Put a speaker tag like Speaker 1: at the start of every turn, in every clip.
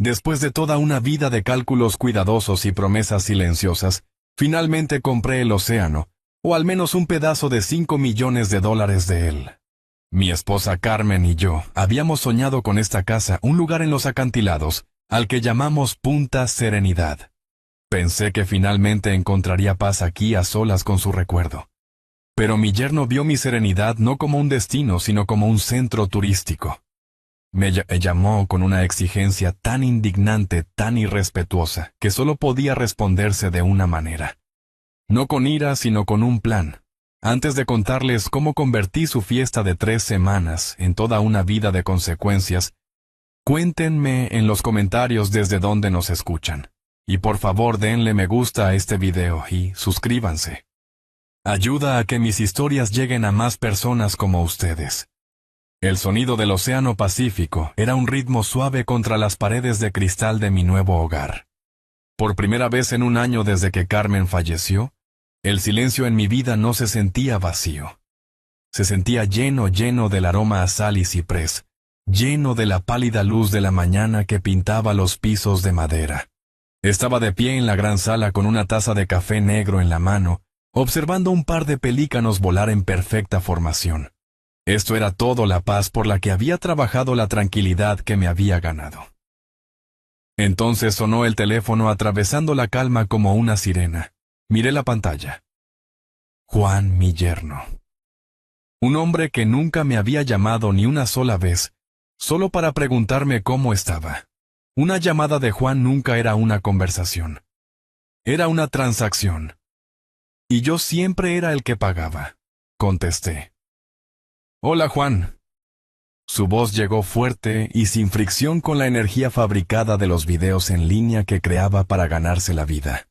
Speaker 1: Después de toda una vida de cálculos cuidadosos y promesas silenciosas, finalmente compré el océano, o al menos un pedazo de $5 millones de él. Mi esposa Carmen y yo habíamos soñado con esta casa, un lugar en los acantilados, al que llamamos Punta Serenidad. Pensé que finalmente encontraría paz aquí a solas con su recuerdo. Pero mi yerno vio mi serenidad no como un destino, sino como un centro turístico. Me llamó con una exigencia tan indignante, tan irrespetuosa, que solo podía responderse de una manera. No con ira, sino con un plan. Antes de contarles cómo convertí su fiesta de 3 semanas en toda una vida de consecuencias, cuéntenme en los comentarios desde dónde nos escuchan. Y por favor denle me gusta a este video y suscríbanse. Ayuda a que mis historias lleguen a más personas como ustedes. El sonido del Océano Pacífico era un ritmo suave contra las paredes de cristal de mi nuevo hogar. Por primera vez en un año desde que Carmen falleció, el silencio en mi vida no se sentía vacío. Se sentía lleno del aroma a sal y ciprés, lleno de la pálida luz de la mañana que pintaba los pisos de madera. Estaba de pie en la gran sala con una taza de café negro en la mano, observando un par de pelícanos volar en perfecta formación. Esto era todo la paz por la que había trabajado, la tranquilidad que me había ganado. Entonces sonó el teléfono atravesando la calma como una sirena. Miré la pantalla. Juan, mi yerno. Un hombre que nunca me había llamado ni una sola vez, solo para preguntarme cómo estaba. Una llamada de Juan nunca era una conversación. Era una transacción. Y yo siempre era el que pagaba. Contesté. Hola, Juan. Su voz llegó fuerte y sin fricción con la energía fabricada de los videos en línea que creaba para ganarse la vida.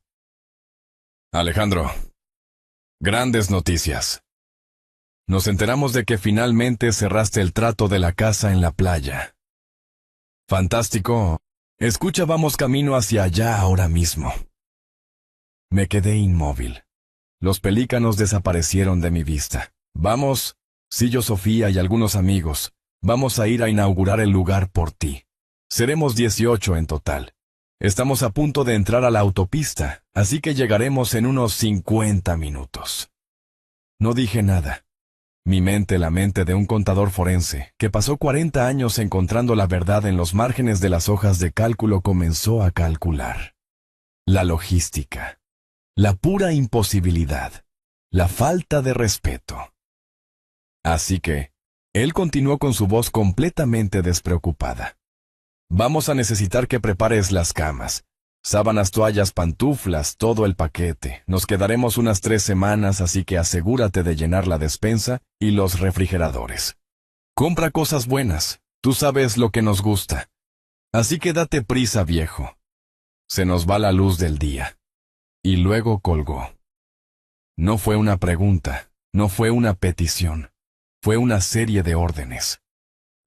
Speaker 1: Alejandro. Grandes noticias. Nos enteramos de que finalmente cerraste el trato de la casa en la playa. Fantástico. Escucha, vamos camino hacia allá ahora mismo. Me quedé inmóvil. Los pelícanos desaparecieron de mi vista. Vamos, sí, yo, Sofía y algunos amigos, vamos a ir a inaugurar el lugar por ti. Seremos 18 en total. Estamos a punto de entrar a la autopista, así que llegaremos en unos 50 minutos. No dije nada. Mi mente, la mente de un contador forense, que pasó 40 años encontrando la verdad en los márgenes de las hojas de cálculo, comenzó a calcular. La logística. La pura imposibilidad. La falta de respeto. Así que, él continuó con su voz completamente despreocupada. Vamos a necesitar que prepares las camas. Sábanas, toallas, pantuflas, todo el paquete. Nos quedaremos unas 3 semanas, así que asegúrate de llenar la despensa y los refrigeradores. Compra cosas buenas, tú sabes lo que nos gusta. Así que date prisa, viejo. Se nos va la luz del día. Y luego colgó. No fue una pregunta, no fue una petición. Fue una serie de órdenes.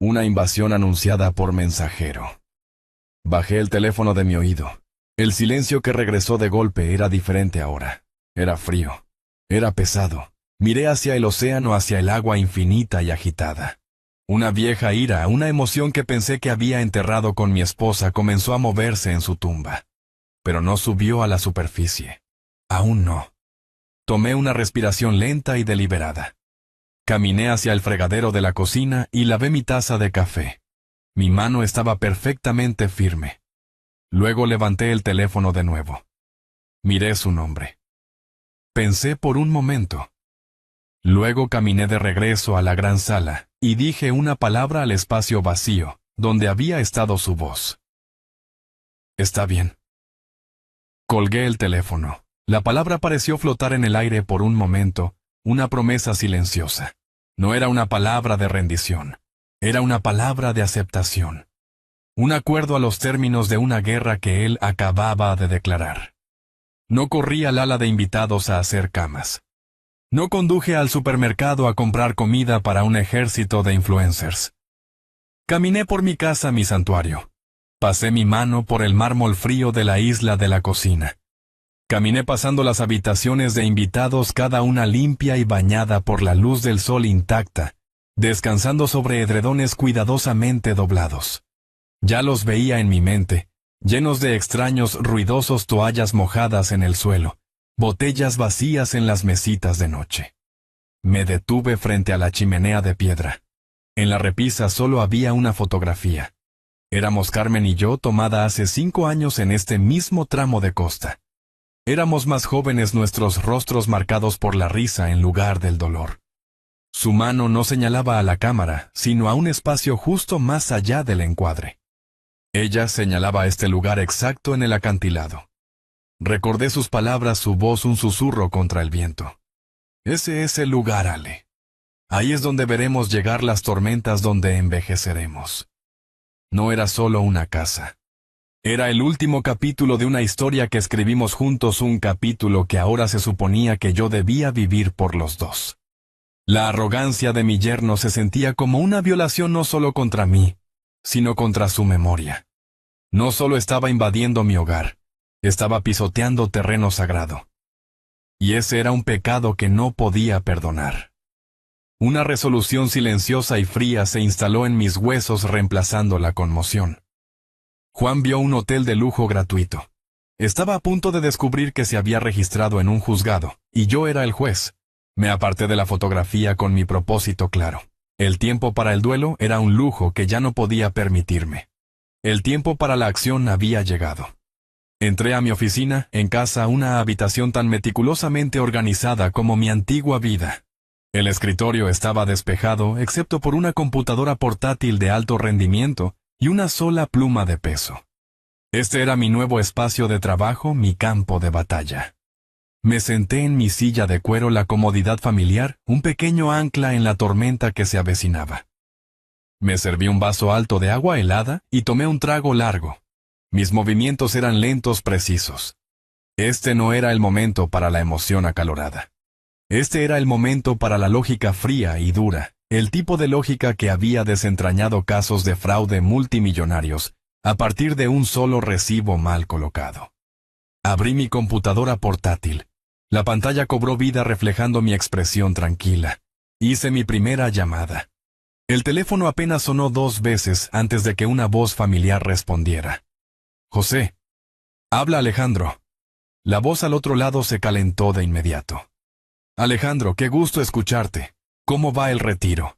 Speaker 1: Una invasión anunciada por mensajero. Bajé el teléfono de mi oído. El silencio que regresó de golpe era diferente ahora. Era frío. Era pesado. Miré hacia el océano, hacia el agua infinita y agitada. Una vieja ira, una emoción que pensé que había enterrado con mi esposa, comenzó a moverse en su tumba. Pero no subió a la superficie. Aún no. Tomé una respiración lenta y deliberada. Caminé hacia el fregadero de la cocina y lavé mi taza de café. Mi mano estaba perfectamente firme. Luego levanté el teléfono de nuevo. Miré su nombre. Pensé por un momento. Luego caminé de regreso a la gran sala y dije una palabra al espacio vacío, donde había estado su voz. Está bien. Colgué el teléfono. La palabra pareció flotar en el aire por un momento, una promesa silenciosa. No era una palabra de rendición. Era una palabra de aceptación. Un acuerdo a los términos de una guerra que él acababa de declarar. No corrí al ala de invitados a hacer camas. No conduje al supermercado a comprar comida para un ejército de influencers. Caminé por mi casa, mi santuario. Pasé mi mano por el mármol frío de la isla de la cocina. Caminé pasando las habitaciones de invitados, cada una limpia y bañada por la luz del sol intacta, descansando sobre edredones cuidadosamente doblados. Ya los veía en mi mente, llenos de extraños ruidosos toallas mojadas en el suelo, botellas vacías en las mesitas de noche. Me detuve frente a la chimenea de piedra. En la repisa solo había una fotografía. Éramos Carmen y yo, tomada hace 5 años en este mismo tramo de costa. Éramos más jóvenes, nuestros rostros marcados por la risa en lugar del dolor. Su mano no señalaba a la cámara, sino a un espacio justo más allá del encuadre. Ella señalaba este lugar exacto en el acantilado. Recordé sus palabras, su voz un susurro contra el viento. Ese es el lugar, Ale. Ahí es donde veremos llegar las tormentas, donde envejeceremos. No era solo una casa. Era el último capítulo de una historia que escribimos juntos, un capítulo que ahora se suponía que yo debía vivir por los dos. La arrogancia de mi yerno se sentía como una violación no solo contra mí, sino contra su memoria. No solo estaba invadiendo mi hogar, estaba pisoteando terreno sagrado. Y ese era un pecado que no podía perdonar. Una resolución silenciosa y fría se instaló en mis huesos, reemplazando la conmoción. Juan vio un hotel de lujo gratuito. Estaba a punto de descubrir que se había registrado en un juzgado, y yo era el juez. Me aparté de la fotografía con mi propósito claro. El tiempo para el duelo era un lujo que ya no podía permitirme. El tiempo para la acción había llegado. Entré a mi oficina, en casa, una habitación tan meticulosamente organizada como mi antigua vida. El escritorio estaba despejado, excepto por una computadora portátil de alto rendimiento y una sola pluma de peso. Este era mi nuevo espacio de trabajo, mi campo de batalla. Me senté en mi silla de cuero, la comodidad familiar, un pequeño ancla en la tormenta que se avecinaba. Me serví un vaso alto de agua helada y tomé un trago largo. Mis movimientos eran lentos, precisos. Este no era el momento para la emoción acalorada. Este era el momento para la lógica fría y dura, el tipo de lógica que había desentrañado casos de fraude multimillonarios a partir de un solo recibo mal colocado. Abrí mi computadora portátil. La pantalla cobró vida reflejando mi expresión tranquila. Hice mi primera llamada. El teléfono apenas sonó 2 veces antes de que una voz familiar respondiera. «José». «Habla Alejandro». La voz al otro lado se calentó de inmediato. «Alejandro, qué gusto escucharte. ¿Cómo va el retiro?»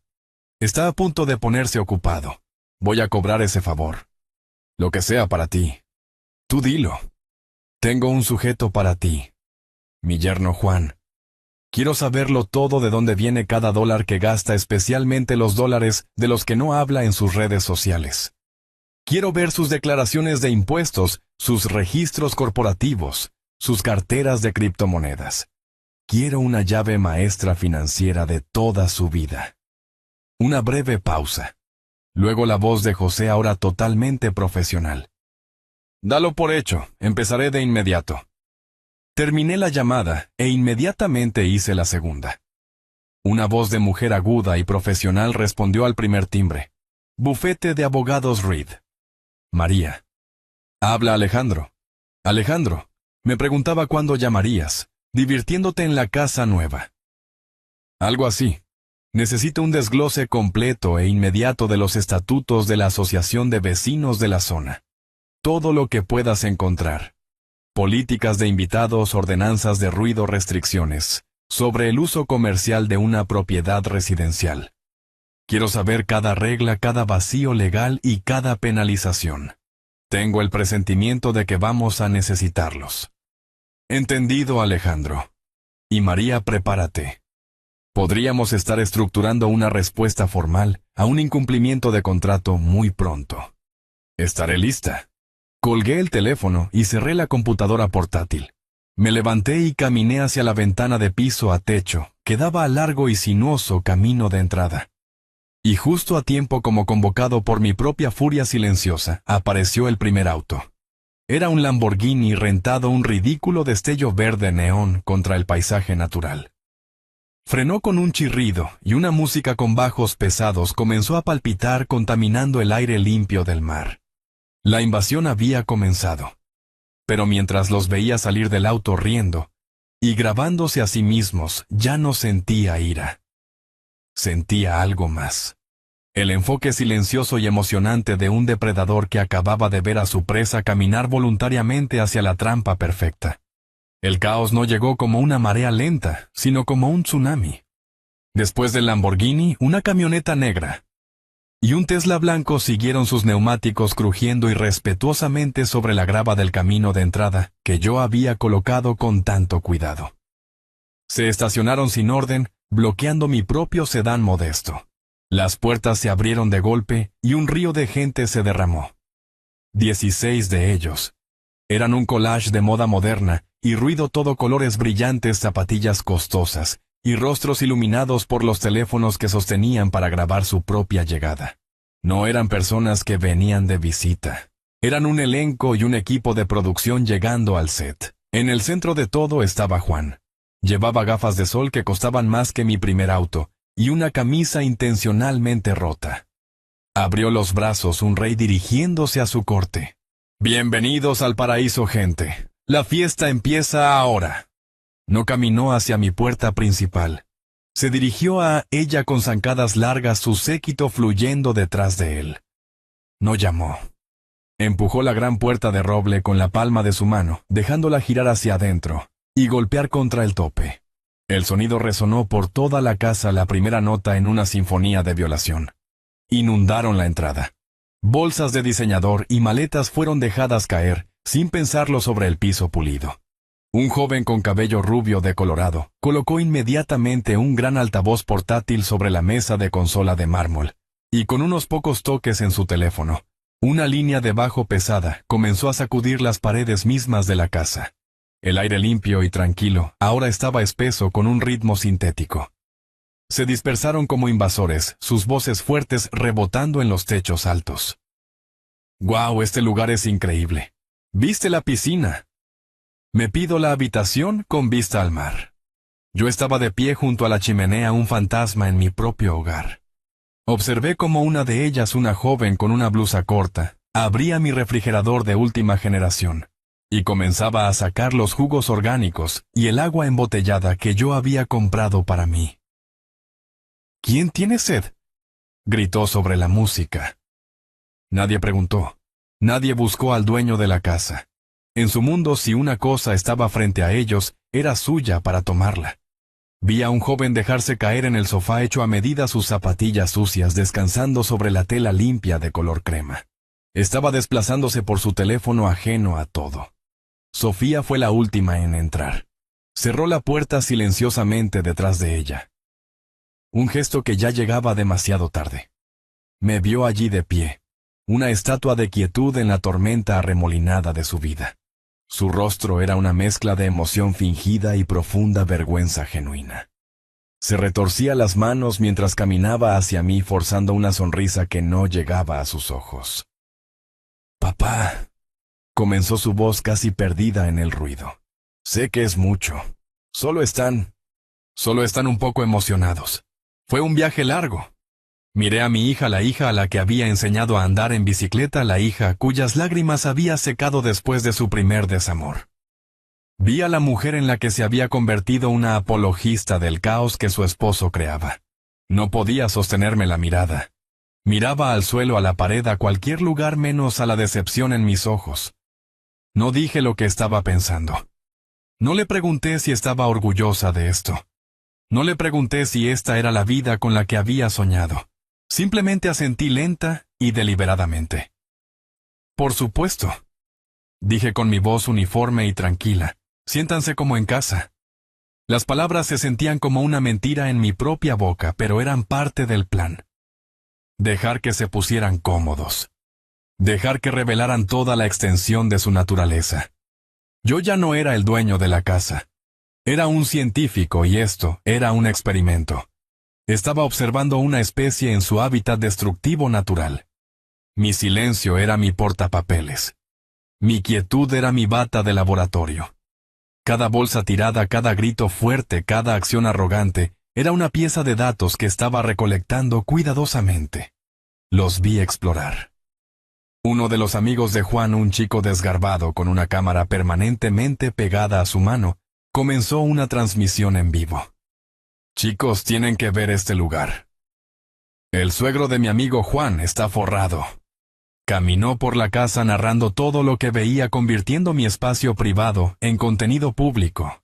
Speaker 1: «Está a punto de ponerse ocupado. Voy a cobrar ese favor. Lo que sea para ti. Tú dilo. Tengo un sujeto para ti. Mi yerno Juan. Quiero saberlo todo, de dónde viene cada dólar que gasta, especialmente los dólares de los que no habla en sus redes sociales. Quiero ver sus declaraciones de impuestos, sus registros corporativos, sus carteras de criptomonedas. Quiero una llave maestra financiera de toda su vida». Una breve pausa. Luego la voz de José, ahora totalmente profesional. «Dalo por hecho, empezaré de inmediato». Terminé la llamada e inmediatamente hice la segunda. Una voz de mujer aguda y profesional respondió al primer timbre. «Bufete de abogados Reed». «María». «Habla Alejandro». «Alejandro, me preguntaba cuándo llamarías, divirtiéndote en la casa nueva». «Algo así. Necesito un desglose completo e inmediato de los estatutos de la Asociación de Vecinos de la Zona. Todo lo que puedas encontrar. Políticas de invitados, ordenanzas de ruido, restricciones sobre el uso comercial de una propiedad residencial. Quiero saber cada regla, cada vacío legal y cada penalización. Tengo el presentimiento de que vamos a necesitarlos». «Entendido, Alejandro. Y María, prepárate. Podríamos estar estructurando una respuesta formal a un incumplimiento de contrato muy pronto». «Estaré lista». Colgué el teléfono y cerré la computadora portátil. Me levanté y caminé hacia la ventana de piso a techo, que daba al largo y sinuoso camino de entrada. Y justo a tiempo, como convocado por mi propia furia silenciosa, apareció el primer auto. Era un Lamborghini rentado, un ridículo destello verde neón contra el paisaje natural. Frenó con un chirrido y una música con bajos pesados comenzó a palpitar, contaminando el aire limpio del mar. La invasión había comenzado. Pero mientras los veía salir del auto riendo y grabándose a sí mismos, ya no sentía ira. Sentía algo más. El enfoque silencioso y emocionante de un depredador que acababa de ver a su presa caminar voluntariamente hacia la trampa perfecta. El caos no llegó como una marea lenta, sino como un tsunami. Después del Lamborghini, una camioneta negra y un Tesla blanco siguieron sus neumáticos crujiendo irrespetuosamente sobre la grava del camino de entrada que yo había colocado con tanto cuidado. Se estacionaron sin orden, bloqueando mi propio sedán modesto. Las puertas se abrieron de golpe y un río de gente se derramó. 16 de ellos. Eran un collage de moda moderna, y ruido todo colores brillantes, zapatillas costosas, y rostros iluminados por los teléfonos que sostenían para grabar su propia llegada. No eran personas que venían de visita. Eran un elenco y un equipo de producción llegando al set. En el centro de todo estaba Juan. Llevaba gafas de sol que costaban más que mi primer auto, y una camisa intencionalmente rota. Abrió los brazos un rey dirigiéndose a su corte. «Bienvenidos al paraíso, gente. La fiesta empieza ahora». No caminó hacia mi puerta principal. Se dirigió a ella con zancadas largas, su séquito fluyendo detrás de él. No llamó. Empujó la gran puerta de roble con la palma de su mano, dejándola girar hacia adentro y golpear contra el tope. El sonido resonó por toda la casa, la primera nota en una sinfonía de violación. Inundaron la entrada. Bolsas de diseñador y maletas fueron dejadas caer, sin pensarlo, sobre el piso pulido. Un joven con cabello rubio decolorado colocó inmediatamente un gran altavoz portátil sobre la mesa de consola de mármol, y con unos pocos toques en su teléfono, una línea de bajo pesada comenzó a sacudir las paredes mismas de la casa. El aire limpio y tranquilo ahora estaba espeso con un ritmo sintético. Se dispersaron como invasores, sus voces fuertes rebotando en los techos altos. «¡Guau, este lugar es increíble! ¿Viste la piscina? Me pido la habitación con vista al mar». Yo estaba de pie junto a la chimenea, un fantasma en mi propio hogar. Observé cómo una de ellas, una joven con una blusa corta, abría mi refrigerador de última generación y comenzaba a sacar los jugos orgánicos y el agua embotellada que yo había comprado para mí. «¿Quién tiene sed?», gritó sobre la música. Nadie preguntó. Nadie buscó al dueño de la casa. En su mundo, si una cosa estaba frente a ellos, era suya para tomarla. Vi a un joven dejarse caer en el sofá hecho a medida, sus zapatillas sucias descansando sobre la tela limpia de color crema. Estaba desplazándose por su teléfono, ajeno a todo. Sofía fue la última en entrar. Cerró la puerta silenciosamente detrás de ella. Un gesto que ya llegaba demasiado tarde. Me vio allí de pie, una estatua de quietud en la tormenta arremolinada de su vida. Su rostro era una mezcla de emoción fingida y profunda vergüenza genuina. Se retorcía las manos mientras caminaba hacia mí, forzando una sonrisa que no llegaba a sus ojos. «Papá», comenzó su voz casi perdida en el ruido. «Sé que es mucho. Solo están un poco emocionados. Fue un viaje largo». Miré a mi hija, la hija a la que había enseñado a andar en bicicleta, la hija cuyas lágrimas había secado después de su primer desamor. Vi a la mujer en la que se había convertido, una apologista del caos que su esposo creaba. No podía sostenerme la mirada. Miraba al suelo, a la pared, a cualquier lugar menos a la decepción en mis ojos. No dije lo que estaba pensando. No le pregunté si estaba orgullosa de esto. No le pregunté si esta era la vida con la que había soñado. Simplemente asentí lenta y deliberadamente. «Por supuesto», dije con mi voz uniforme y tranquila. «Siéntanse como en casa». Las palabras se sentían como una mentira en mi propia boca, pero eran parte del plan. Dejar que se pusieran cómodos. Dejar que revelaran toda la extensión de su naturaleza. Yo ya no era el dueño de la casa. Era un científico y esto era un experimento. Estaba observando una especie en su hábitat destructivo natural. Mi silencio era mi portapapeles. Mi quietud era mi bata de laboratorio. Cada bolsa tirada, cada grito fuerte, cada acción arrogante, era una pieza de datos que estaba recolectando cuidadosamente. Los vi explorar. Uno de los amigos de Juan, un chico desgarbado con una cámara permanentemente pegada a su mano, comenzó una transmisión en vivo. «Chicos, tienen que ver este lugar». El suegro de mi amigo Juan está forrado. Caminó por la casa narrando todo lo que veía, convirtiendo mi espacio privado en contenido público.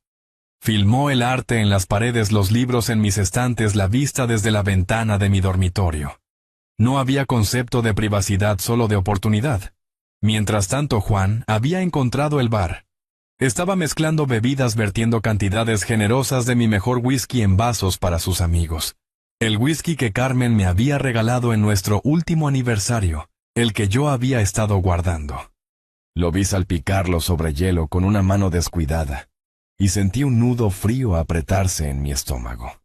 Speaker 1: Filmó el arte en las paredes, los libros en mis estantes, la vista desde la ventana de mi dormitorio. No había concepto de privacidad, solo de oportunidad. Mientras tanto, Juan había encontrado el bar. Estaba mezclando bebidas, vertiendo cantidades generosas de mi mejor whisky en vasos para sus amigos. El whisky que Carmen me había regalado en nuestro último aniversario, el que yo había estado guardando. Lo vi salpicarlo sobre hielo con una mano descuidada, y sentí un nudo frío apretarse en mi estómago.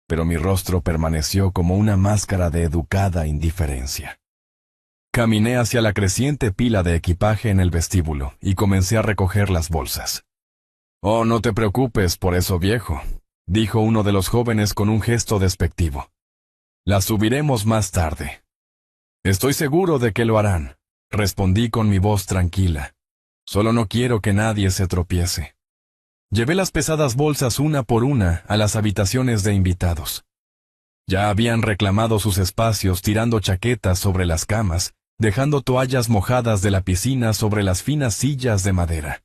Speaker 1: Pero mi rostro permaneció como una máscara de educada indiferencia. Caminé hacia la creciente pila de equipaje en el vestíbulo y comencé a recoger las bolsas. «Oh, no te preocupes por eso, viejo», dijo uno de los jóvenes con un gesto despectivo. «Las subiremos más tarde». «Estoy seguro de que lo harán», respondí con mi voz tranquila. «Solo no quiero que nadie se tropiece». Llevé las pesadas bolsas una por una a las habitaciones de invitados. Ya habían reclamado sus espacios, tirando chaquetas sobre las camas, dejando toallas mojadas de la piscina sobre las finas sillas de madera.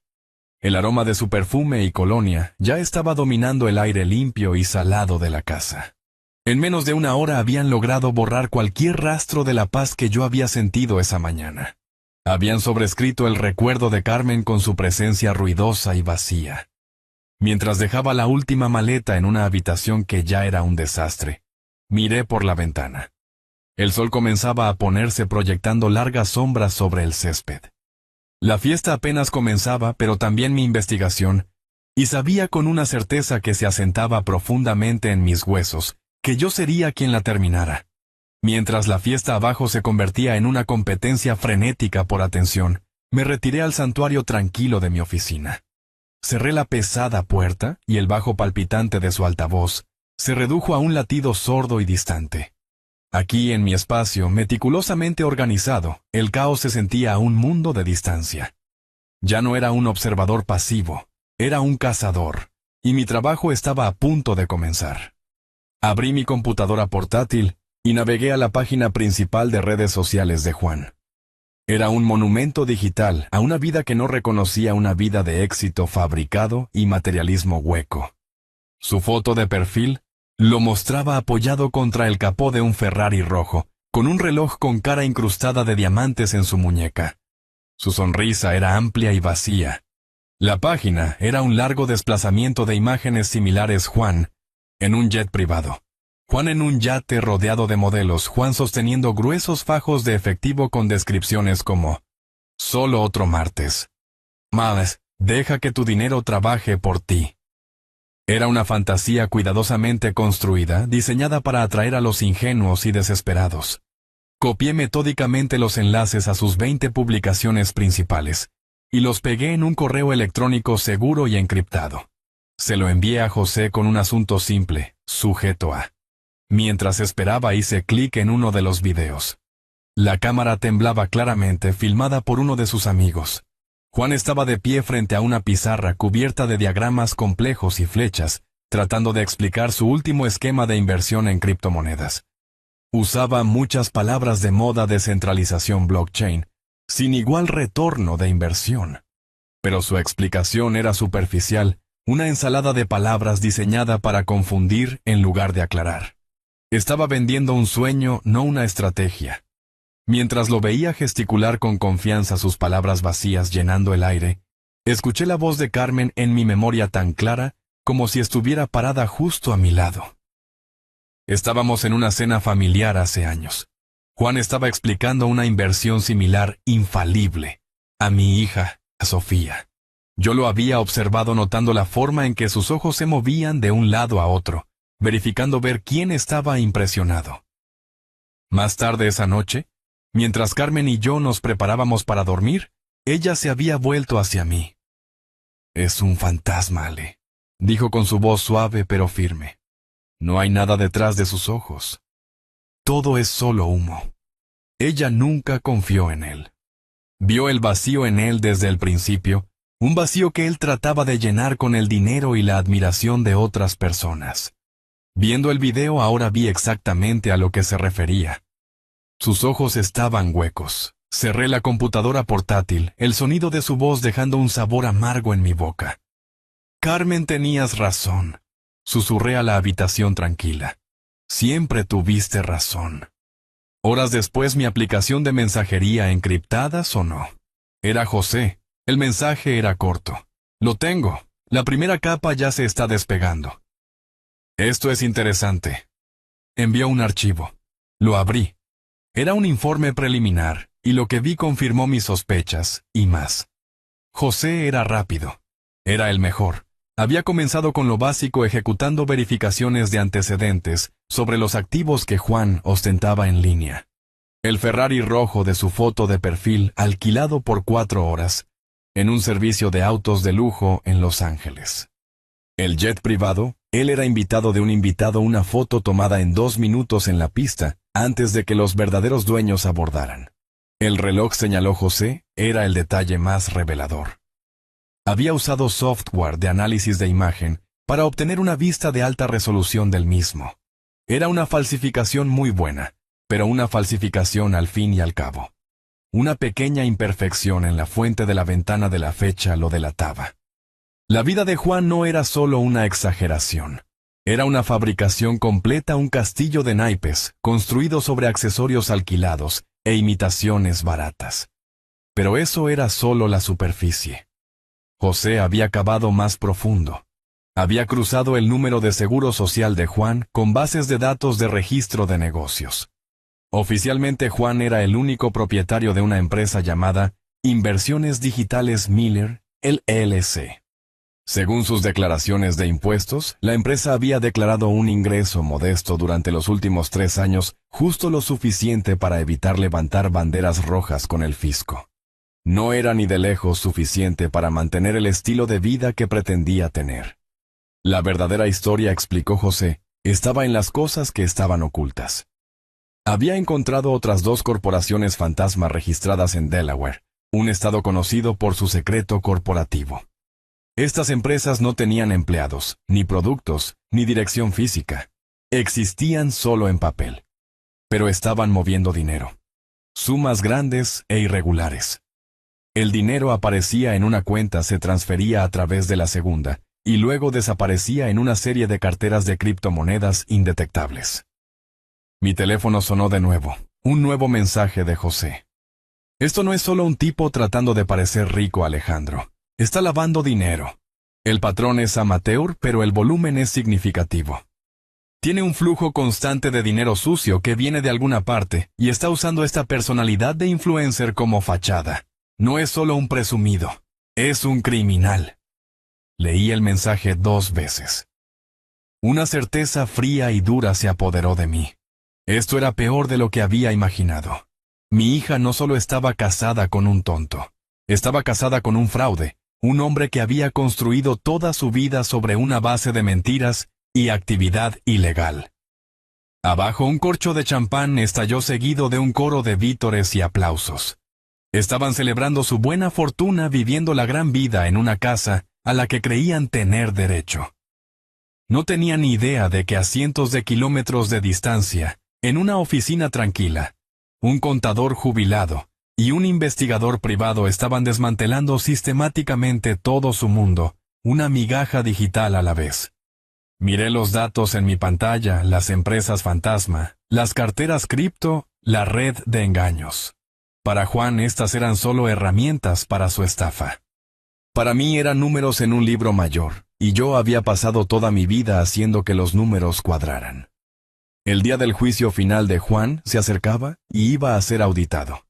Speaker 1: El aroma de su perfume y colonia ya estaba dominando el aire limpio y salado de la casa. En menos de una hora habían logrado borrar cualquier rastro de la paz que yo había sentido esa mañana. Habían sobrescrito el recuerdo de Carmen con su presencia ruidosa y vacía. Mientras dejaba la última maleta en una habitación que ya era un desastre, miré por la ventana. El sol comenzaba a ponerse, proyectando largas sombras sobre el césped. La fiesta apenas comenzaba, pero también mi investigación, y sabía con una certeza que se asentaba profundamente en mis huesos, que yo sería quien la terminara. Mientras la fiesta abajo se convertía en una competencia frenética por atención, me retiré al santuario tranquilo de mi oficina. Cerré la pesada puerta y el bajo palpitante de su altavoz se redujo a un latido sordo y distante. Aquí, en mi espacio meticulosamente organizado, el caos se sentía a un mundo de distancia. Ya no era un observador pasivo, era un cazador, y mi trabajo estaba a punto de comenzar. Abrí mi computadora portátil y navegué a la página principal de redes sociales de Juan. Era un monumento digital a una vida que no reconocía, una vida de éxito fabricado y materialismo hueco. Su foto de perfil lo mostraba apoyado contra el capó de un Ferrari rojo, con un reloj con cara incrustada de diamantes en su muñeca. Su sonrisa era amplia y vacía. La página era un largo desplazamiento de imágenes similares. Juan en un jet privado. Juan en un yate rodeado de modelos. Juan sosteniendo gruesos fajos de efectivo con descripciones como: «Solo otro martes. Más, deja que tu dinero trabaje por ti». Era una fantasía cuidadosamente construida, diseñada para atraer a los ingenuos y desesperados. Copié metódicamente los enlaces a sus 20 publicaciones principales, y los pegué en un correo electrónico seguro y encriptado. Se lo envié a José con un asunto simple, sujeto a. Mientras esperaba hice clic en uno de los videos. La cámara temblaba claramente, filmada por uno de sus amigos. Juan estaba de pie frente a una pizarra cubierta de diagramas complejos y flechas, tratando de explicar su último esquema de inversión en criptomonedas. Usaba muchas palabras de moda: descentralización, blockchain, sin igual retorno de inversión. Pero su explicación era superficial, una ensalada de palabras diseñada para confundir en lugar de aclarar. Estaba vendiendo un sueño, no una estrategia. Mientras lo veía gesticular con confianza, sus palabras vacías llenando el aire, escuché la voz de Carmen en mi memoria tan clara como si estuviera parada justo a mi lado. Estábamos en una cena familiar hace años. Juan estaba explicando una inversión similar, infalible, a mi hija, a Sofía. Yo lo había observado, notando la forma en que sus ojos se movían de un lado a otro, verificando ver quién estaba impresionado. Más tarde esa noche, mientras Carmen y yo nos preparábamos para dormir, ella se había vuelto hacia mí. «Es un fantasma, Ale», dijo con su voz suave pero firme. «No hay nada detrás de sus ojos. Todo es solo humo». Ella nunca confió en él. Vio el vacío en él desde el principio, un vacío que él trataba de llenar con el dinero y la admiración de otras personas. Viendo el video ahora vi exactamente a lo que se refería. Sus ojos estaban huecos. Cerré la computadora portátil, el sonido de su voz dejando un sabor amargo en mi boca. Carmen, tenías razón. Susurré a la habitación tranquila. Siempre tuviste razón. Horas después mi aplicación de mensajería encriptada sonó. Era José. El mensaje era corto. Lo tengo. La primera capa ya se está despegando. Esto es interesante. Envió un archivo. Lo abrí. Era un informe preliminar, y lo que vi confirmó mis sospechas, y más. José era rápido. Era el mejor. Había comenzado con lo básico ejecutando verificaciones de antecedentes sobre los activos que Juan ostentaba en línea. El Ferrari rojo de su foto de perfil alquilado por 4 horas, en un servicio de autos de lujo en Los Ángeles. El jet privado, él era invitado de un invitado, una foto tomada en 2 minutos en la pista, antes de que los verdaderos dueños abordaran. El reloj, señaló José, era el detalle más revelador. Había usado software de análisis de imagen para obtener una vista de alta resolución del mismo. Era una falsificación muy buena, pero una falsificación al fin y al cabo. Una pequeña imperfección en la fuente de la ventana de la fecha lo delataba. La vida de Juan no era solo una exageración. Era una fabricación completa, un castillo de naipes, construido sobre accesorios alquilados e imitaciones baratas. Pero eso era solo la superficie. José había cavado más profundo. Había cruzado el número de seguro social de Juan con bases de datos de registro de negocios. Oficialmente Juan era el único propietario de una empresa llamada Inversiones Digitales Miller, LLC. Según sus declaraciones de impuestos, la empresa había declarado un ingreso modesto durante los últimos 3 años, justo lo suficiente para evitar levantar banderas rojas con el fisco. No era ni de lejos suficiente para mantener el estilo de vida que pretendía tener. La verdadera historia, explicó José, estaba en las cosas que estaban ocultas. Había encontrado otras 2 corporaciones fantasma registradas en Delaware, un estado conocido por su secreto corporativo. Estas empresas no tenían empleados, ni productos, ni dirección física. Existían solo en papel. Pero estaban moviendo dinero. Sumas grandes e irregulares. El dinero aparecía en una cuenta, se transfería a través de la segunda, y luego desaparecía en una serie de carteras de criptomonedas indetectables. Mi teléfono sonó de nuevo. Un nuevo mensaje de José. Esto no es solo un tipo tratando de parecer rico, Alejandro. Está lavando dinero. El patrón es amateur, pero el volumen es significativo. Tiene un flujo constante de dinero sucio que viene de alguna parte, y está usando esta personalidad de influencer como fachada. No es solo un presumido, es un criminal. Leí el mensaje 2 veces. Una certeza fría y dura se apoderó de mí. Esto era peor de lo que había imaginado. Mi hija no solo estaba casada con un tonto, estaba casada con un fraude, un hombre que había construido toda su vida sobre una base de mentiras y actividad ilegal. Abajo un corcho de champán estalló seguido de un coro de vítores y aplausos. Estaban celebrando su buena fortuna, viviendo la gran vida en una casa a la que creían tener derecho. No tenían ni idea de que a cientos de kilómetros de distancia, en una oficina tranquila, un contador jubilado y un investigador privado estaban desmantelando sistemáticamente todo su mundo, una migaja digital a la vez. Miré los datos en mi pantalla, las empresas fantasma, las carteras cripto, la red de engaños. Para Juan estas eran solo herramientas para su estafa. Para mí eran números en un libro mayor, y yo había pasado toda mi vida haciendo que los números cuadraran. El día del juicio final de Juan se acercaba y iba a ser auditado.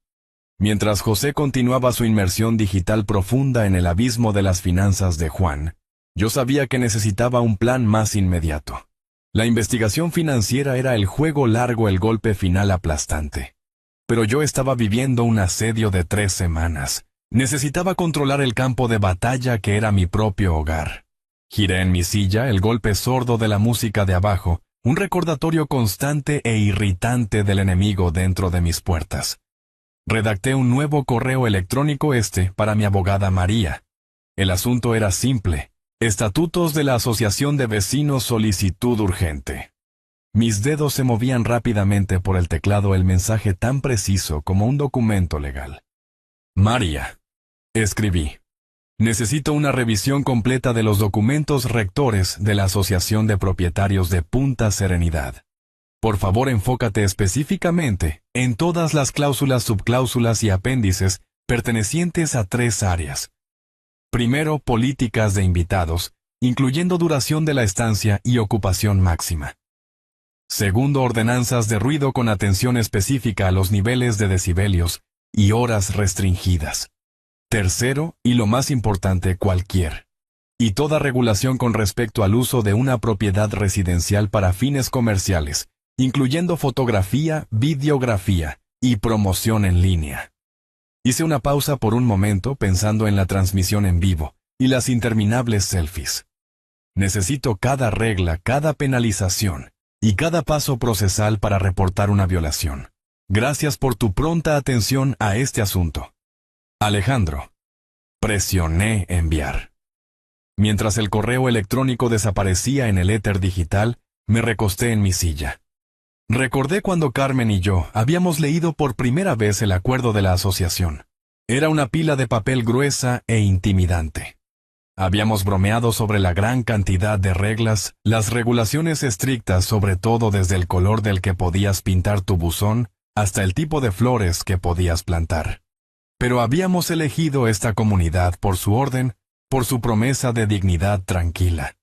Speaker 1: Mientras José continuaba su inmersión digital profunda en el abismo de las finanzas de Juan, yo sabía que necesitaba un plan más inmediato. La investigación financiera era el juego largo, el golpe final aplastante. Pero yo estaba viviendo un asedio de 3 semanas. Necesitaba controlar el campo de batalla que era mi propio hogar. Giré en mi silla, el golpe sordo de la música de abajo, un recordatorio constante e irritante del enemigo dentro de mis puertas. Redacté un nuevo correo electrónico para mi abogada María. El asunto era simple. Estatutos de la Asociación de Vecinos, solicitud urgente. Mis dedos se movían rápidamente por el teclado, el mensaje tan preciso como un documento legal. María, escribí. Necesito una revisión completa de los documentos rectores de la Asociación de Propietarios de Punta Serenidad. Por favor, enfócate específicamente en todas las cláusulas, subcláusulas y apéndices pertenecientes a 3 áreas. Primero, políticas de invitados, incluyendo duración de la estancia y ocupación máxima. Segundo, ordenanzas de ruido con atención específica a los niveles de decibelios y horas restringidas. Tercero, y lo más importante, cualquier y toda regulación con respecto al uso de una propiedad residencial para fines comerciales, incluyendo fotografía, videografía y promoción en línea. Hice una pausa por un momento pensando en la transmisión en vivo y las interminables selfies. Necesito cada regla, cada penalización y cada paso procesal para reportar una violación. Gracias por tu pronta atención a este asunto. Alejandro. Presioné enviar. Mientras el correo electrónico desaparecía en el éter digital, me recosté en mi silla. Recordé cuando Carmen y yo habíamos leído por primera vez el acuerdo de la asociación. Era una pila de papel gruesa e intimidante. Habíamos bromeado sobre la gran cantidad de reglas, las regulaciones estrictas, sobre todo desde el color del que podías pintar tu buzón hasta el tipo de flores que podías plantar. Pero habíamos elegido esta comunidad por su orden, por su promesa de dignidad tranquila.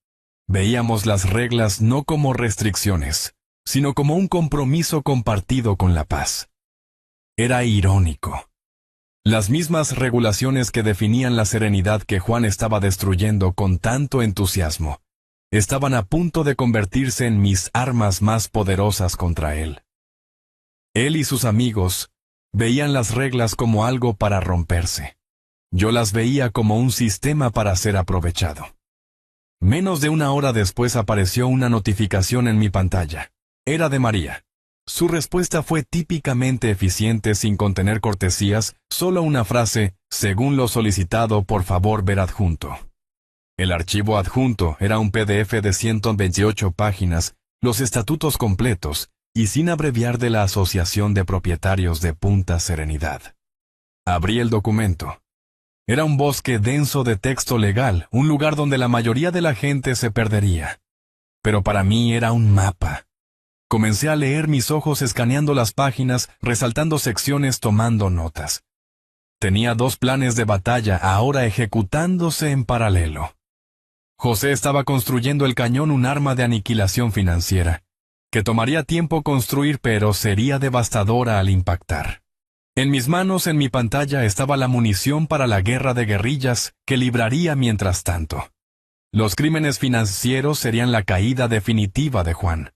Speaker 1: Veíamos las reglas no como restricciones, sino como un compromiso compartido con la paz. Era irónico. Las mismas regulaciones que definían la serenidad que Juan estaba destruyendo con tanto entusiasmo, estaban a punto de convertirse en mis armas más poderosas contra él. Él y sus amigos veían las reglas como algo para romperse. Yo las veía como un sistema para ser aprovechado. Menos de una hora después apareció una notificación en mi pantalla. Era de María. Su respuesta fue típicamente eficiente, sin contener cortesías, solo una frase: según lo solicitado, por favor ver adjunto. El archivo adjunto era un PDF de 128 páginas, los estatutos completos, y sin abreviar, de la Asociación de Propietarios de Punta Serenidad. Abrí el documento. Era un bosque denso de texto legal, un lugar donde la mayoría de la gente se perdería. Pero para mí era un mapa. Comencé a leer, mis ojos escaneando las páginas, resaltando secciones, tomando notas. Tenía 2 planes de batalla ahora ejecutándose en paralelo. José estaba construyendo el cañón, un arma de aniquilación financiera, que tomaría tiempo construir pero sería devastadora al impactar. En mis manos, en mi pantalla, estaba la munición para la guerra de guerrillas que libraría mientras tanto. Los crímenes financieros serían la caída definitiva de Juan.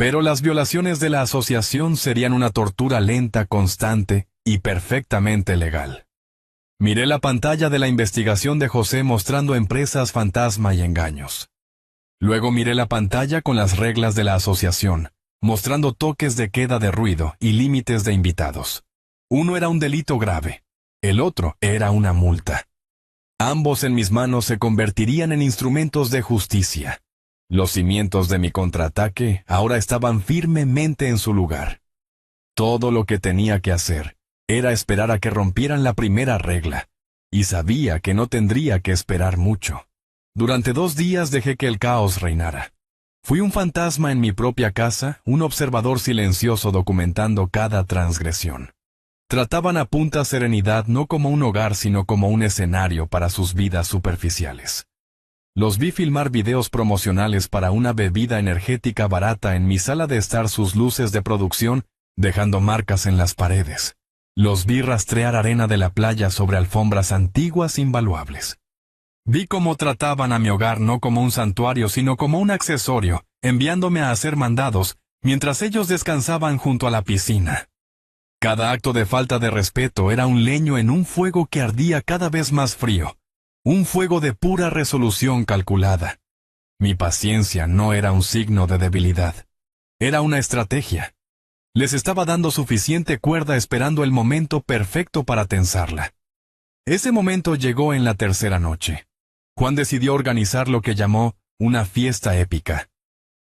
Speaker 1: Pero las violaciones de la asociación serían una tortura lenta, constante y perfectamente legal. Miré la pantalla de la investigación de José mostrando empresas fantasma y engaños. Luego miré la pantalla con las reglas de la asociación, mostrando toques de queda de ruido y límites de invitados. Uno era un delito grave, el otro era una multa. Ambos en mis manos se convertirían en instrumentos de justicia. Los cimientos de mi contraataque ahora estaban firmemente en su lugar. Todo lo que tenía que hacer era esperar a que rompieran la primera regla, y sabía que no tendría que esperar mucho. Durante 2 días dejé que el caos reinara. Fui un fantasma en mi propia casa, un observador silencioso documentando cada transgresión. Trataban a Punta Serenidad no como un hogar, sino como un escenario para sus vidas superficiales. Los vi filmar videos promocionales para una bebida energética barata en mi sala de estar, sus luces de producción dejando marcas en las paredes. Los vi rastrear arena de la playa sobre alfombras antiguas invaluables. Vi cómo trataban a mi hogar no como un santuario, sino como un accesorio, enviándome a hacer mandados, mientras ellos descansaban junto a la piscina. Cada acto de falta de respeto era un leño en un fuego que ardía cada vez más frío, un fuego de pura resolución calculada. Mi paciencia no era un signo de debilidad, era una estrategia. Les estaba dando suficiente cuerda, esperando el momento perfecto para tensarla. Ese momento llegó en la 3ª noche. Juan decidió organizar lo que llamó una fiesta épica.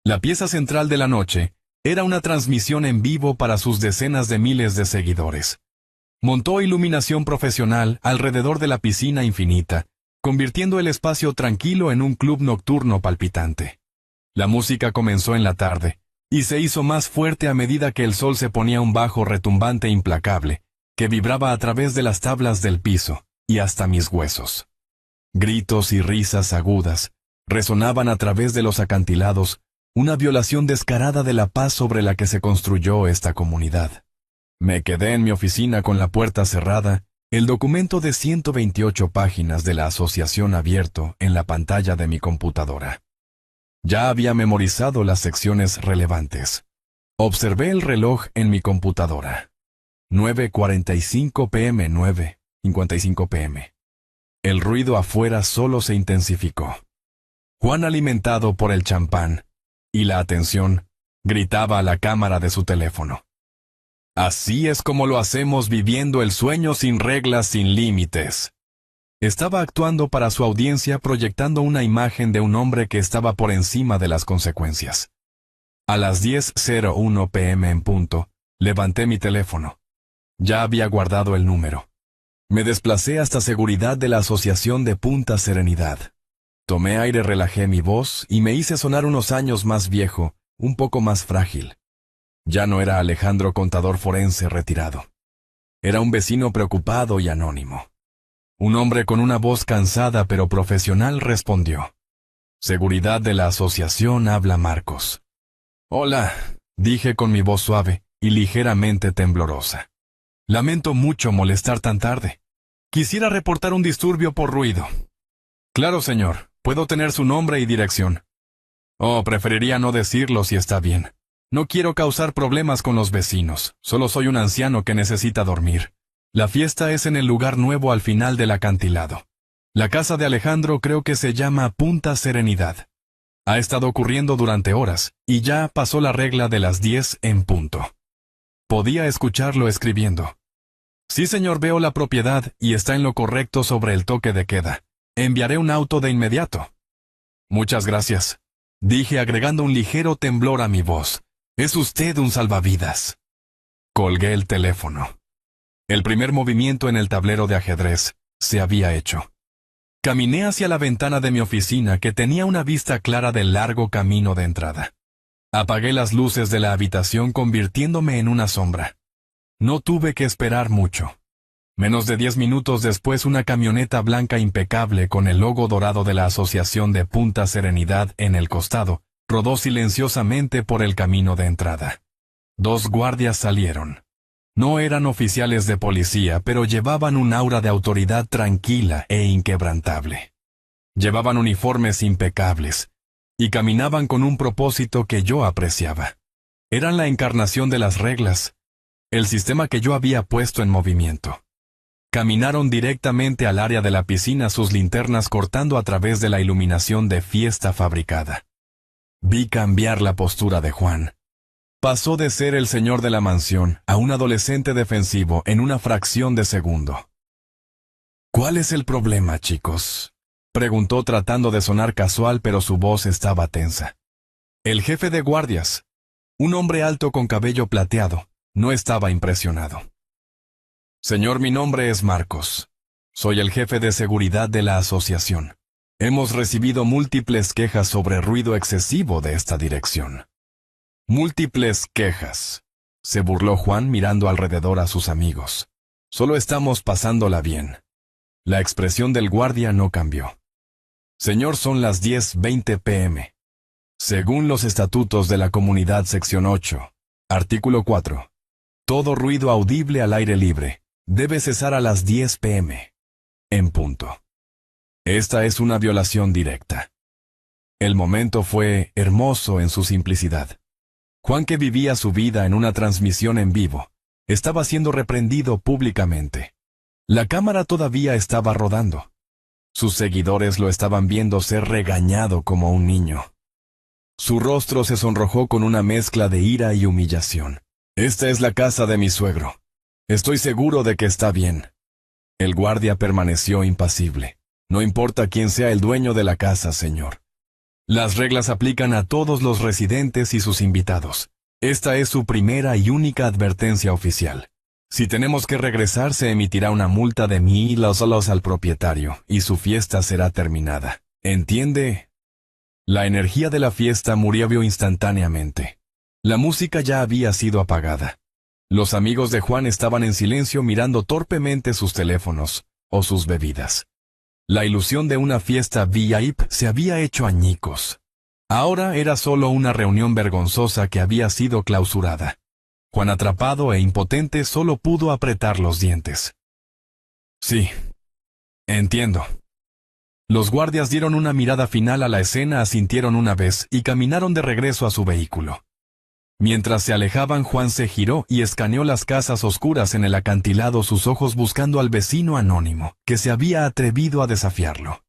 Speaker 1: La pieza central de la noche era una transmisión en vivo para sus decenas de miles de seguidores. Montó iluminación profesional alrededor de la piscina infinita, convirtiendo el espacio tranquilo en un club nocturno palpitante. La música comenzó en la tarde, y se hizo más fuerte a medida que el sol se ponía un bajo retumbante implacable, que vibraba a través de las tablas del piso, y hasta mis huesos. Gritos y risas agudas resonaban a través de los acantilados, una violación descarada de la paz sobre la que se construyó esta comunidad. Me quedé en mi oficina con la puerta cerrada, el documento de 128 páginas de la asociación abierto en la pantalla de mi computadora. Ya había memorizado las secciones relevantes. Observé el reloj en mi computadora. 9:45 p.m. 9:55 p.m. El ruido afuera solo se intensificó. Juan, alimentado por el champán y la atención, gritaba a la cámara de su teléfono. Así es como lo hacemos, viviendo el sueño sin reglas, sin límites. Estaba actuando para su audiencia, proyectando una imagen de un hombre que estaba por encima de las consecuencias. A las 10:01 p.m. en punto, levanté mi teléfono. Ya había guardado el número. Me desplacé hasta seguridad de la Asociación de Punta Serenidad. Tomé aire, relajé mi voz y me hice sonar unos años más viejo, un poco más frágil. Ya no era Alejandro, contador forense retirado. Era un vecino preocupado y anónimo. Un hombre con una voz cansada pero profesional respondió. Seguridad de la asociación, habla Marcos. Hola, dije con mi voz suave y ligeramente temblorosa. Lamento mucho molestar tan tarde. Quisiera reportar un disturbio por ruido. Claro, señor, puedo tener su nombre y dirección. Oh, preferiría no decirlo si está bien. No quiero causar problemas con los vecinos, solo soy un anciano que necesita dormir. La fiesta es en el lugar nuevo al final del acantilado. La casa de Alejandro creo que se llama Punta Serenidad. Ha estado ocurriendo durante horas, y ya pasó la regla de las 10 en punto. Podía escucharlo escribiendo. Sí, señor, veo la propiedad y está en lo correcto sobre el toque de queda. Enviaré un auto de inmediato. Muchas gracias, dije agregando un ligero temblor a mi voz. Es usted un salvavidas. Colgué el teléfono. El primer movimiento en el tablero de ajedrez se había hecho. Caminé hacia la ventana de mi oficina, que tenía una vista clara del largo camino de entrada. Apagué las luces de la habitación, convirtiéndome en una sombra. No tuve que esperar mucho. Menos de 10 minutos después, una camioneta blanca impecable con el logo dorado de la Asociación de Punta Serenidad en el costado rodó silenciosamente por el camino de entrada. 2 guardias salieron. No eran oficiales de policía, pero llevaban un aura de autoridad tranquila e inquebrantable. Llevaban uniformes impecables y caminaban con un propósito que yo apreciaba. Eran la encarnación de las reglas, el sistema que yo había puesto en movimiento. Caminaron directamente al área de la piscina, sus linternas cortando a través de la iluminación de fiesta fabricada. Vi cambiar la postura de Juan. Pasó de ser el señor de la mansión a un adolescente defensivo en una fracción de segundo. ¿Cuál es el problema, chicos?, preguntó tratando de sonar casual, pero su voz estaba tensa. El jefe de guardias, un hombre alto con cabello plateado, no estaba impresionado. Señor, mi nombre es Marcos. Soy el jefe de seguridad de la asociación. Hemos recibido múltiples quejas sobre ruido excesivo de esta dirección. Múltiples quejas, se burló Juan mirando alrededor a sus amigos. Solo estamos pasándola bien. La expresión del guardia no cambió. Señor, son las 10:20 p.m. Según los estatutos de la comunidad, sección 8, artículo 4, todo ruido audible al aire libre debe cesar a las 10 p.m. en punto. Esta es una violación directa. El momento fue hermoso en su simplicidad. Juan, que vivía su vida en una transmisión en vivo, estaba siendo reprendido públicamente. La cámara todavía estaba rodando. Sus seguidores lo estaban viendo ser regañado como un niño. Su rostro se sonrojó con una mezcla de ira y humillación. Esta es la casa de mi suegro. Estoy seguro de que está bien. El guardia permaneció impasible. No importa quién sea el dueño de la casa, señor. Las reglas aplican a todos los residentes y sus invitados. Esta es su primera y única advertencia oficial. Si tenemos que regresar, se emitirá una multa de $1000 al propietario, y su fiesta será terminada. ¿Entiende? La energía de la fiesta murió instantáneamente. La música ya había sido apagada. Los amigos de Juan estaban en silencio mirando torpemente sus teléfonos o sus bebidas. La ilusión de una fiesta VIP se había hecho añicos. Ahora era solo una reunión vergonzosa que había sido clausurada. Juan, atrapado e impotente, solo pudo apretar los dientes. Sí. Entiendo. Los guardias dieron una mirada final a la escena, asintieron una vez y caminaron de regreso a su vehículo. Mientras se alejaban, Juan se giró y escaneó las casas oscuras en el acantilado, sus ojos buscando al vecino anónimo, que se había atrevido a desafiarlo.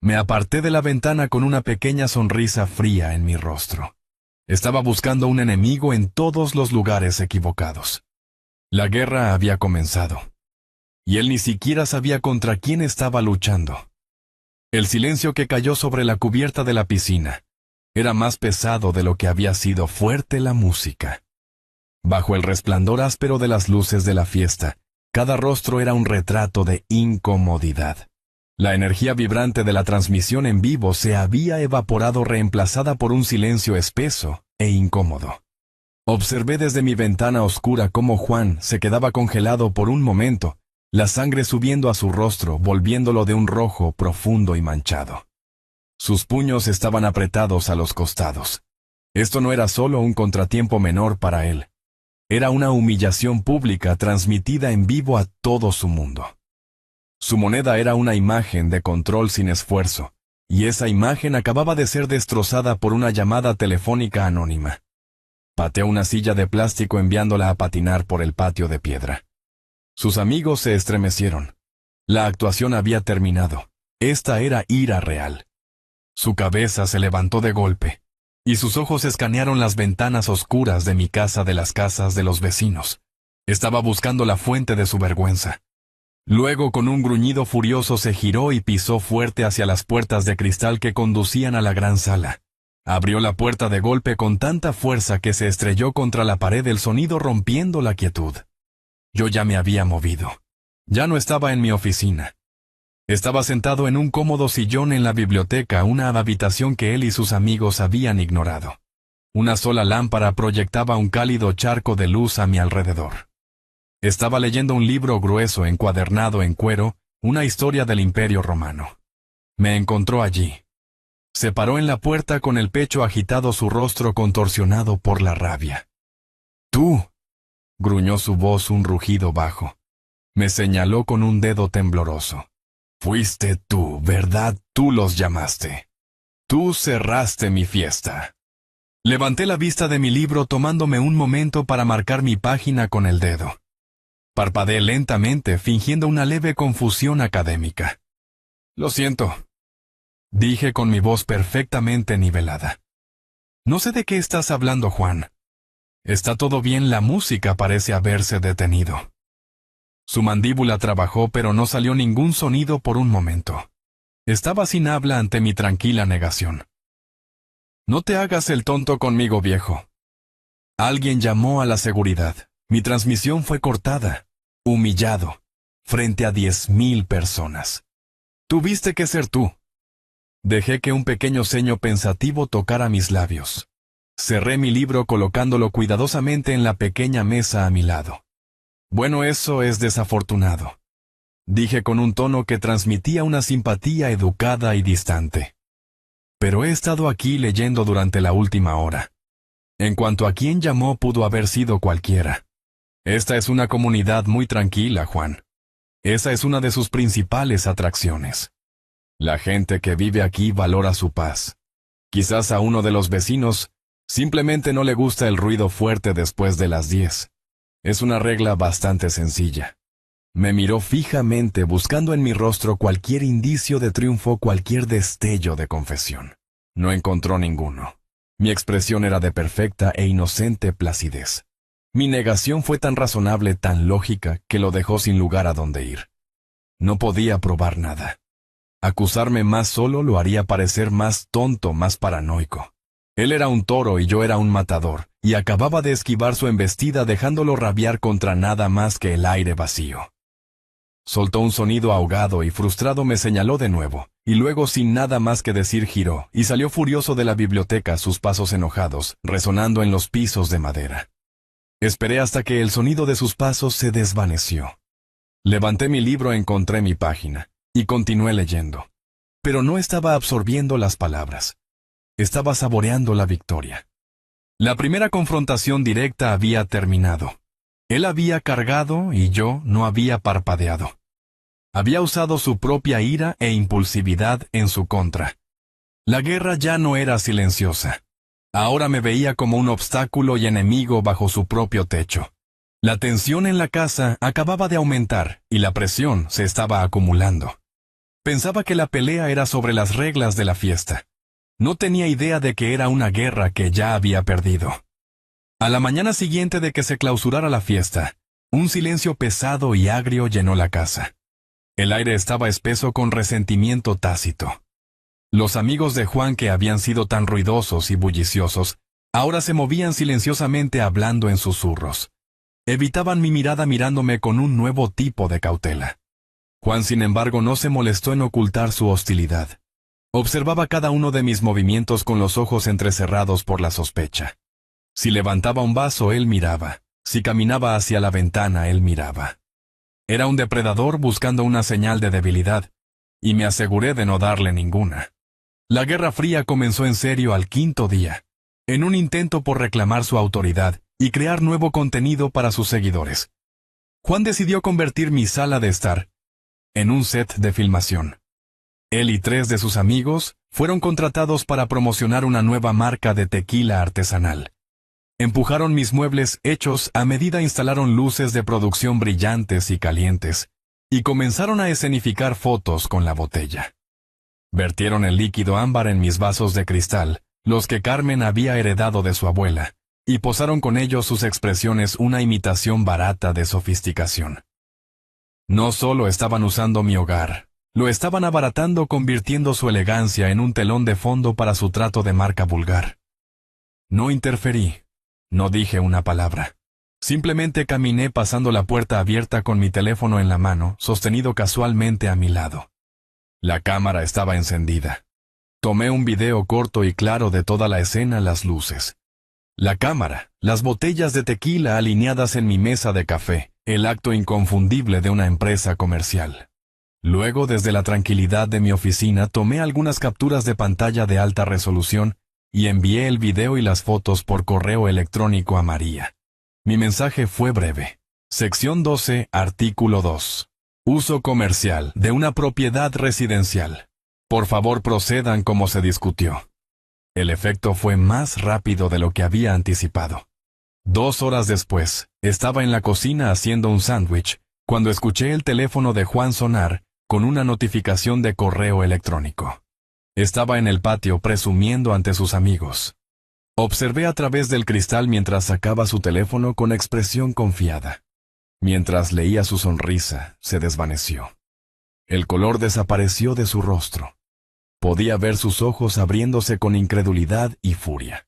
Speaker 1: Me aparté de la ventana con una pequeña sonrisa fría en mi rostro. Estaba buscando un enemigo en todos los lugares equivocados. La guerra había comenzado. Y él ni siquiera sabía contra quién estaba luchando. El silencio que cayó sobre la cubierta de la piscina era más pesado de lo que había sido fuerte la música. Bajo el resplandor áspero de las luces de la fiesta, cada rostro era un retrato de incomodidad. La energía vibrante de la transmisión en vivo se había evaporado, reemplazada por un silencio espeso e incómodo. Observé desde mi ventana oscura cómo Juan se quedaba congelado por un momento, la sangre subiendo a su rostro, volviéndolo de un rojo profundo y manchado. Sus puños estaban apretados a los costados. Esto no era solo un contratiempo menor para él. Era una humillación pública transmitida en vivo a todo su mundo. Su moneda era una imagen de control sin esfuerzo, y esa imagen acababa de ser destrozada por una llamada telefónica anónima. Pateó una silla de plástico enviándola a patinar por el patio de piedra. Sus amigos se estremecieron. La actuación había terminado. Esta era ira real. Su cabeza se levantó de golpe, y sus ojos escanearon las ventanas oscuras de mi casa, de las casas de los vecinos. Estaba buscando la fuente de su vergüenza. Luego, con un gruñido furioso, se giró y pisó fuerte hacia las puertas de cristal que conducían a la gran sala. Abrió la puerta de golpe con tanta fuerza que se estrelló contra la pared, el sonido rompiendo la quietud. Yo ya me había movido. Ya no estaba en mi oficina. Estaba sentado en un cómodo sillón en la biblioteca, una habitación que él y sus amigos habían ignorado. Una sola lámpara proyectaba un cálido charco de luz a mi alrededor. Estaba leyendo un libro grueso encuadernado en cuero, una historia del Imperio Romano. Me encontró allí. Se paró en la puerta con el pecho agitado, su rostro contorsionado por la rabia. «¡Tú!», gruñó su voz, un rugido bajo. Me señaló con un dedo tembloroso. «Fuiste tú, ¿verdad? Tú los llamaste. Tú cerraste mi fiesta». Levanté la vista de mi libro, tomándome un momento para marcar mi página con el dedo. Parpadeé lentamente, fingiendo una leve confusión académica. «Lo siento», dije con mi voz perfectamente nivelada. «No sé de qué estás hablando, Juan. Está todo bien, la música parece haberse detenido». Su mandíbula trabajó, pero no salió ningún sonido por un momento. Estaba sin habla ante mi tranquila negación. «No te hagas el tonto conmigo, viejo». Alguien llamó a la seguridad. Mi transmisión fue cortada. Humillado. Frente a 10,000 personas. Tuviste que ser tú. Dejé que un pequeño ceño pensativo tocara mis labios. Cerré mi libro colocándolo cuidadosamente en la pequeña mesa a mi lado. «Bueno, eso es desafortunado», dije con un tono que transmitía una simpatía educada y distante. «Pero he estado aquí leyendo durante la última hora. En cuanto a quién llamó, pudo haber sido cualquiera. Esta es una comunidad muy tranquila, Juan. Esa es una de sus principales atracciones. La gente que vive aquí valora su paz. Quizás a uno de los vecinos simplemente no le gusta el ruido fuerte después de las 10. Es una regla bastante sencilla». Me miró fijamente, buscando en mi rostro cualquier indicio de triunfo, cualquier destello de confesión. No encontró ninguno. Mi expresión era de perfecta e inocente placidez. Mi negación fue tan razonable, tan lógica, que lo dejó sin lugar a dónde ir. No podía probar nada. Acusarme más solo lo haría parecer más tonto, más paranoico. Él era un toro y yo era un matador, y acababa de esquivar su embestida dejándolo rabiar contra nada más que el aire vacío. Soltó un sonido ahogado y frustrado me señaló de nuevo, y luego sin nada más que decir giró, y salió furioso de la biblioteca, sus pasos enojados, resonando en los pisos de madera. Esperé hasta que el sonido de sus pasos se desvaneció. Levanté mi libro, encontré mi página, y continué leyendo. Pero no estaba absorbiendo las palabras. Estaba saboreando la victoria. La primera confrontación directa había terminado. Él había cargado y yo no había parpadeado. Había usado su propia ira e impulsividad en su contra. La guerra ya no era silenciosa. Ahora me veía como un obstáculo y enemigo bajo su propio techo. La tensión en la casa acababa de aumentar y la presión se estaba acumulando. Pensaba que la pelea era sobre las reglas de la fiesta. No tenía idea de que era una guerra que ya había perdido. A la mañana siguiente de que se clausurara la fiesta, un silencio pesado y agrio llenó la casa. El aire estaba espeso con resentimiento tácito. Los amigos de Juan, que habían sido tan ruidosos y bulliciosos, ahora se movían silenciosamente hablando en susurros. Evitaban mi mirada mirándome con un nuevo tipo de cautela. Juan, sin embargo, no se molestó en ocultar su hostilidad. Observaba cada uno de mis movimientos con los ojos entrecerrados por la sospecha. Si levantaba un vaso, él miraba. Si caminaba hacia la ventana, él miraba. Era un depredador buscando una señal de debilidad, y me aseguré de no darle ninguna. La Guerra Fría comenzó en serio al quinto día, en un intento por reclamar su autoridad y crear nuevo contenido para sus seguidores. Juan decidió convertir mi sala de estar en un set de filmación. Él y 3 de sus amigos fueron contratados para promocionar una nueva marca de tequila artesanal. Empujaron mis muebles hechos a medida, instalaron luces de producción brillantes y calientes, y comenzaron a escenificar fotos con la botella. Vertieron el líquido ámbar en mis vasos de cristal, los que Carmen había heredado de su abuela, y posaron con ellos sus expresiones, una imitación barata de sofisticación. No solo estaban usando mi hogar, lo estaban abaratando, convirtiendo su elegancia en un telón de fondo para su trato de marca vulgar. No interferí. No dije una palabra. Simplemente caminé pasando la puerta abierta con mi teléfono en la mano, sostenido casualmente a mi lado. La cámara estaba encendida. Tomé un video corto y claro de toda la escena, las luces. La cámara, las botellas de tequila alineadas en mi mesa de café, el acto inconfundible de una empresa comercial. Luego, desde la tranquilidad de mi oficina, tomé algunas capturas de pantalla de alta resolución y envié el video y las fotos por correo electrónico a María. Mi mensaje fue breve. Sección 12, artículo 2. Uso comercial de una propiedad residencial. Por favor, procedan como se discutió. El efecto fue más rápido de lo que había anticipado. 2 horas después, estaba en la cocina haciendo un sándwich, cuando escuché el teléfono de Juan sonar, con una notificación de correo electrónico. Estaba en el patio presumiendo ante sus amigos. Observé a través del cristal mientras sacaba su teléfono con expresión confiada. Mientras leía, su sonrisa se desvaneció. El color desapareció de su rostro. Podía ver sus ojos abriéndose con incredulidad y furia.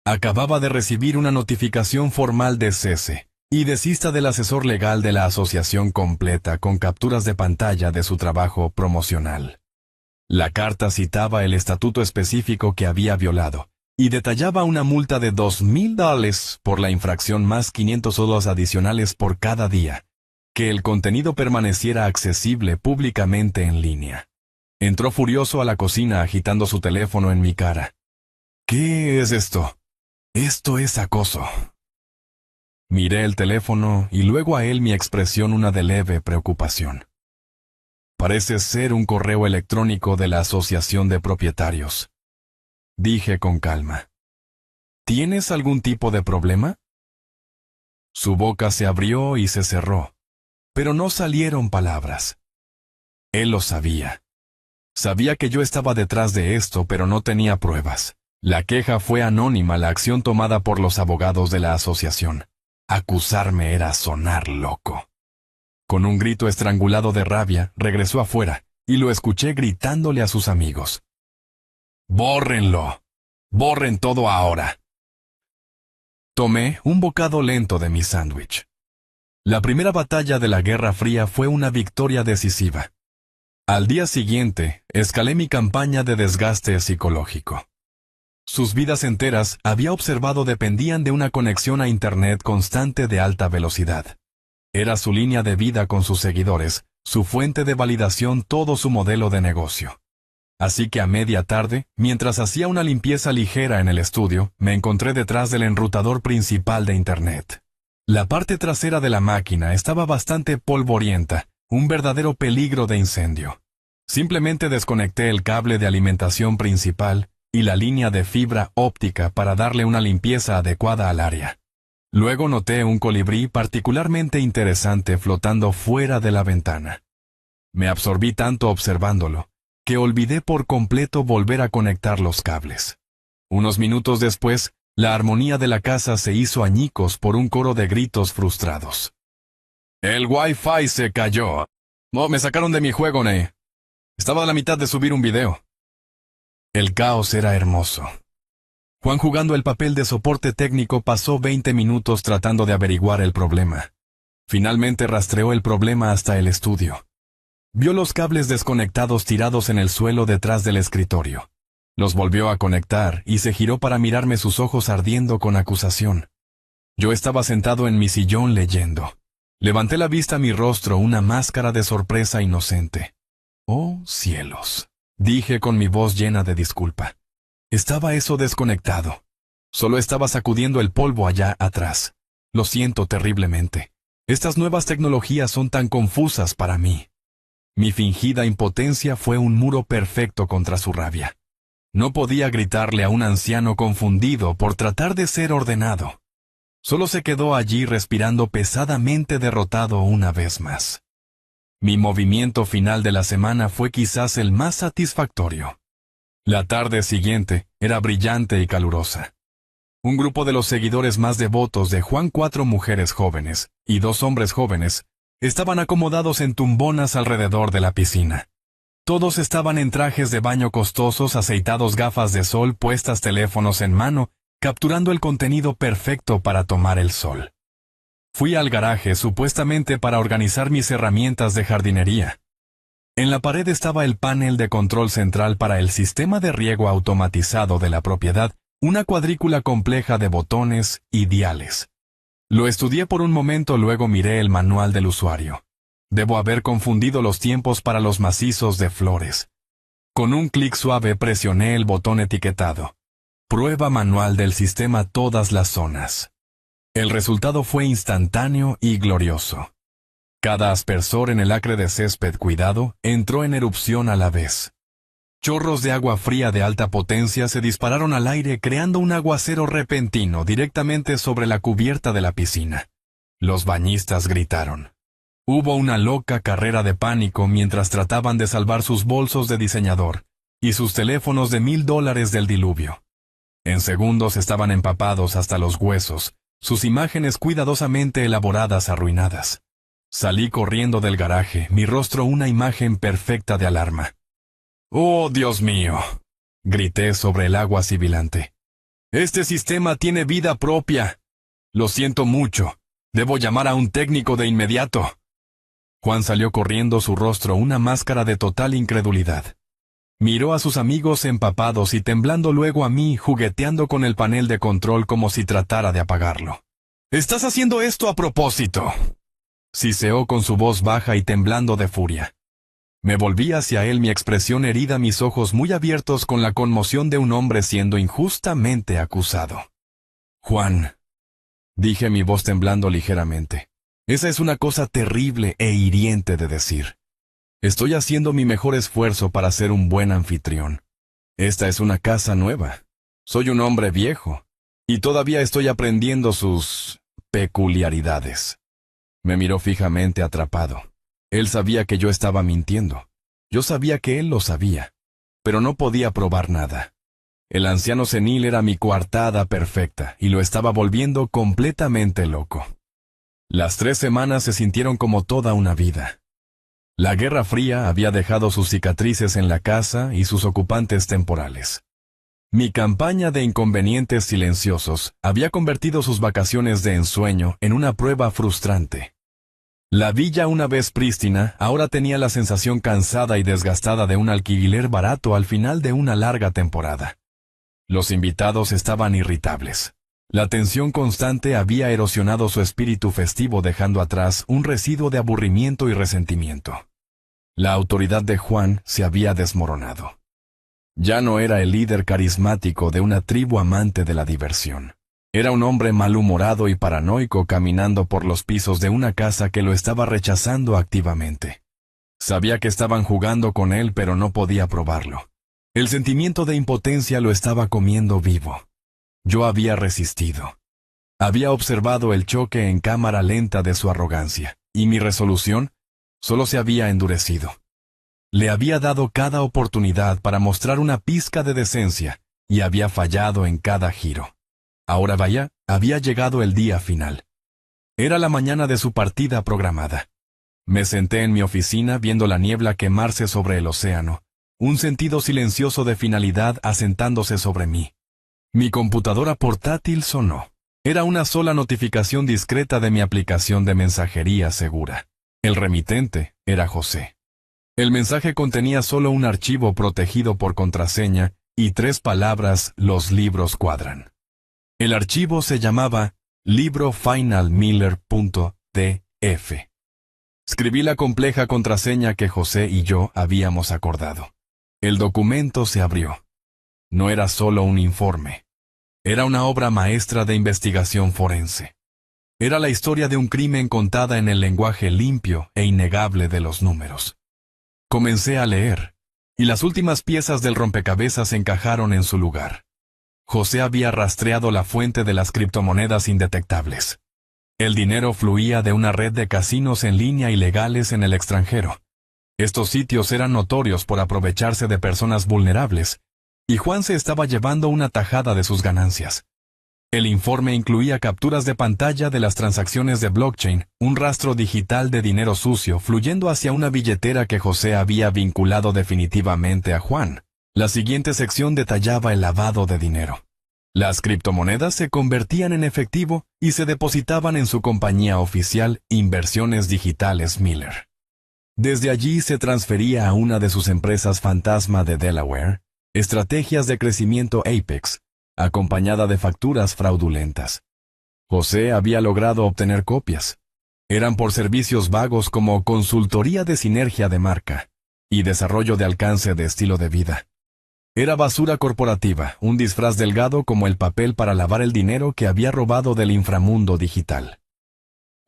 Speaker 1: Acababa de recibir una notificación formal de cese y desista del asesor legal de la asociación completa, con capturas de pantalla de su trabajo promocional. La carta citaba el estatuto específico que había violado y detallaba una multa de $2,000 por la infracción, más $500 adicionales por cada día, que el contenido permaneciera accesible públicamente en línea. Entró furioso a la cocina agitando su teléfono en mi cara. ¿Qué es esto? Esto es acoso. Miré el teléfono y luego a él, mi expresión una de leve preocupación. Parece ser un correo electrónico de la Asociación de Propietarios. Dije con calma. ¿Tienes algún tipo de problema? Su boca se abrió y se cerró, pero no salieron palabras. Él lo sabía. Sabía que yo estaba detrás de esto, pero no tenía pruebas. La queja fue anónima, la acción tomada por los abogados de la asociación. Acusarme era sonar loco. Con un grito estrangulado de rabia, regresó afuera, y lo escuché gritándole a sus amigos. ¡Bórrenlo! ¡Borren todo ahora! Tomé un bocado lento de mi sándwich. La primera batalla de la Guerra Fría fue una victoria decisiva. Al día siguiente, escalé mi campaña de desgaste psicológico. Sus vidas enteras, había observado, dependían de una conexión a Internet constante de alta velocidad. Era su línea de vida con sus seguidores, su fuente de validación, todo su modelo de negocio. Así que a media tarde, mientras hacía una limpieza ligera en el estudio, me encontré detrás del enrutador principal de Internet. La parte trasera de la máquina estaba bastante polvorienta, un verdadero peligro de incendio. Simplemente desconecté el cable de alimentación principal y la línea de fibra óptica para darle una limpieza adecuada al área. Luego noté un colibrí particularmente interesante flotando fuera de la ventana. Me absorbí tanto observándolo, que olvidé por completo volver a conectar los cables. Unos minutos después, la armonía de la casa se hizo añicos por un coro de gritos frustrados. «El Wi-Fi se cayó. Oh, me sacaron de mi juego, Ney. Estaba a la mitad de subir un video». El caos era hermoso. Juan, jugando el papel de soporte técnico, pasó 20 minutos tratando de averiguar el problema. Finalmente rastreó el problema hasta el estudio. Vio los cables desconectados tirados en el suelo detrás del escritorio. Los volvió a conectar y se giró para mirarme, sus ojos ardiendo con acusación. Yo estaba sentado en mi sillón leyendo. Levanté la vista a mi rostro, una máscara de sorpresa inocente. «Oh, cielos», dije con mi voz llena de disculpa. Estaba eso desconectado. Solo estaba sacudiendo el polvo allá atrás. Lo siento terriblemente. Estas nuevas tecnologías son tan confusas para mí. Mi fingida impotencia fue un muro perfecto contra su rabia. No podía gritarle a un anciano confundido por tratar de ser ordenado. Solo se quedó allí respirando pesadamente, derrotado una vez más. Mi movimiento final de la semana fue quizás el más satisfactorio. La tarde siguiente era brillante y calurosa. Un grupo de los seguidores más devotos de Juan, 4 mujeres jóvenes y 2 hombres jóvenes, estaban acomodados en tumbonas alrededor de la piscina. Todos estaban en trajes de baño costosos, aceitados, gafas de sol puestas, teléfonos en mano, capturando el contenido perfecto para tomar el sol. Fui al garaje supuestamente para organizar mis herramientas de jardinería. En la pared estaba el panel de control central para el sistema de riego automatizado de la propiedad, una cuadrícula compleja de botones y diales. Lo estudié por un momento, luego miré el manual del usuario. Debo haber confundido los tiempos para los macizos de flores. Con un clic suave presioné el botón etiquetado. Prueba manual del sistema, todas las zonas. El resultado fue instantáneo y glorioso. Cada aspersor en el acre de césped cuidado entró en erupción a la vez. Chorros de agua fría de alta potencia se dispararon al aire, creando un aguacero repentino directamente sobre la cubierta de la piscina. Los bañistas gritaron. Hubo una loca carrera de pánico mientras trataban de salvar sus bolsos de diseñador y sus teléfonos de $1000 del diluvio. En segundos estaban empapados hasta los huesos, sus imágenes cuidadosamente elaboradas arruinadas. Salí corriendo del garaje, mi rostro una imagen perfecta de alarma. «¡Oh, Dios mío!», grité sobre el agua sibilante. «Este sistema tiene vida propia. Lo siento mucho. Debo llamar a un técnico de inmediato». Juan salió corriendo, su rostro una máscara de total incredulidad. Miró a sus amigos empapados y temblando, luego a mí, jugueteando con el panel de control como si tratara de apagarlo. «¿Estás haciendo esto a propósito?», siseó con su voz baja y temblando de furia. Me volví hacia él, mi expresión herida, mis ojos muy abiertos con la conmoción de un hombre siendo injustamente acusado. «Juan», dije, mi voz temblando ligeramente, «esa es una cosa terrible e hiriente de decir. Estoy haciendo mi mejor esfuerzo para ser un buen anfitrión. Esta es una casa nueva. Soy un hombre viejo, y todavía estoy aprendiendo sus peculiaridades». Me miró fijamente, atrapado. Él sabía que yo estaba mintiendo. Yo sabía que él lo sabía, pero no podía probar nada. El anciano senil era mi coartada perfecta y lo estaba volviendo completamente loco. Las 3 semanas se sintieron como toda una vida. La Guerra Fría había dejado sus cicatrices en la casa y sus ocupantes temporales. Mi campaña de inconvenientes silenciosos había convertido sus vacaciones de ensueño en una prueba frustrante. La villa, una vez prístina, ahora tenía la sensación cansada y desgastada de un alquiler barato al final de una larga temporada. Los invitados estaban irritables. La tensión constante había erosionado su espíritu festivo, dejando atrás un residuo de aburrimiento y resentimiento. La autoridad de Juan se había desmoronado. Ya no era el líder carismático de una tribu amante de la diversión. Era un hombre malhumorado y paranoico caminando por los pisos de una casa que lo estaba rechazando activamente. Sabía que estaban jugando con él, pero no podía probarlo. El sentimiento de impotencia lo estaba comiendo vivo. Yo había resistido. Había observado el choque en cámara lenta de su arrogancia, y mi resolución solo se había endurecido. Le había dado cada oportunidad para mostrar una pizca de decencia, y había fallado en cada giro. Ahora vaya, había llegado el día final. Era la mañana de su partida programada. Me senté en mi oficina viendo la niebla quemarse sobre el océano, un sentido silencioso de finalidad asentándose sobre mí. Mi computadora portátil sonó. Era una sola notificación discreta de mi aplicación de mensajería segura. El remitente era José. El mensaje contenía solo un archivo protegido por contraseña y 3 palabras: los libros cuadran. El archivo se llamaba librofinalmiller.df. Escribí la compleja contraseña que José y yo habíamos acordado. El documento se abrió. No era solo un informe. Era una obra maestra de investigación forense. Era la historia de un crimen contada en el lenguaje limpio e innegable de los números. Comencé a leer, y las últimas piezas del rompecabezas encajaron en su lugar. José había rastreado la fuente de las criptomonedas indetectables. El dinero fluía de una red de casinos en línea ilegales en el extranjero. Estos sitios eran notorios por aprovecharse de personas vulnerables, y Juan se estaba llevando una tajada de sus ganancias. El informe incluía capturas de pantalla de las transacciones de blockchain, un rastro digital de dinero sucio fluyendo hacia una billetera que José había vinculado definitivamente a Juan. La siguiente sección detallaba el lavado de dinero. Las criptomonedas se convertían en efectivo y se depositaban en su compañía oficial Inversiones Digitales Miller. Desde allí se transfería a una de sus empresas fantasma de Delaware, Estrategias de Crecimiento Apex, acompañada de facturas fraudulentas. José había logrado obtener copias. Eran por servicios vagos como consultoría de sinergia de marca y desarrollo de alcance de estilo de vida. Era basura corporativa, un disfraz delgado como el papel para lavar el dinero que había robado del inframundo digital.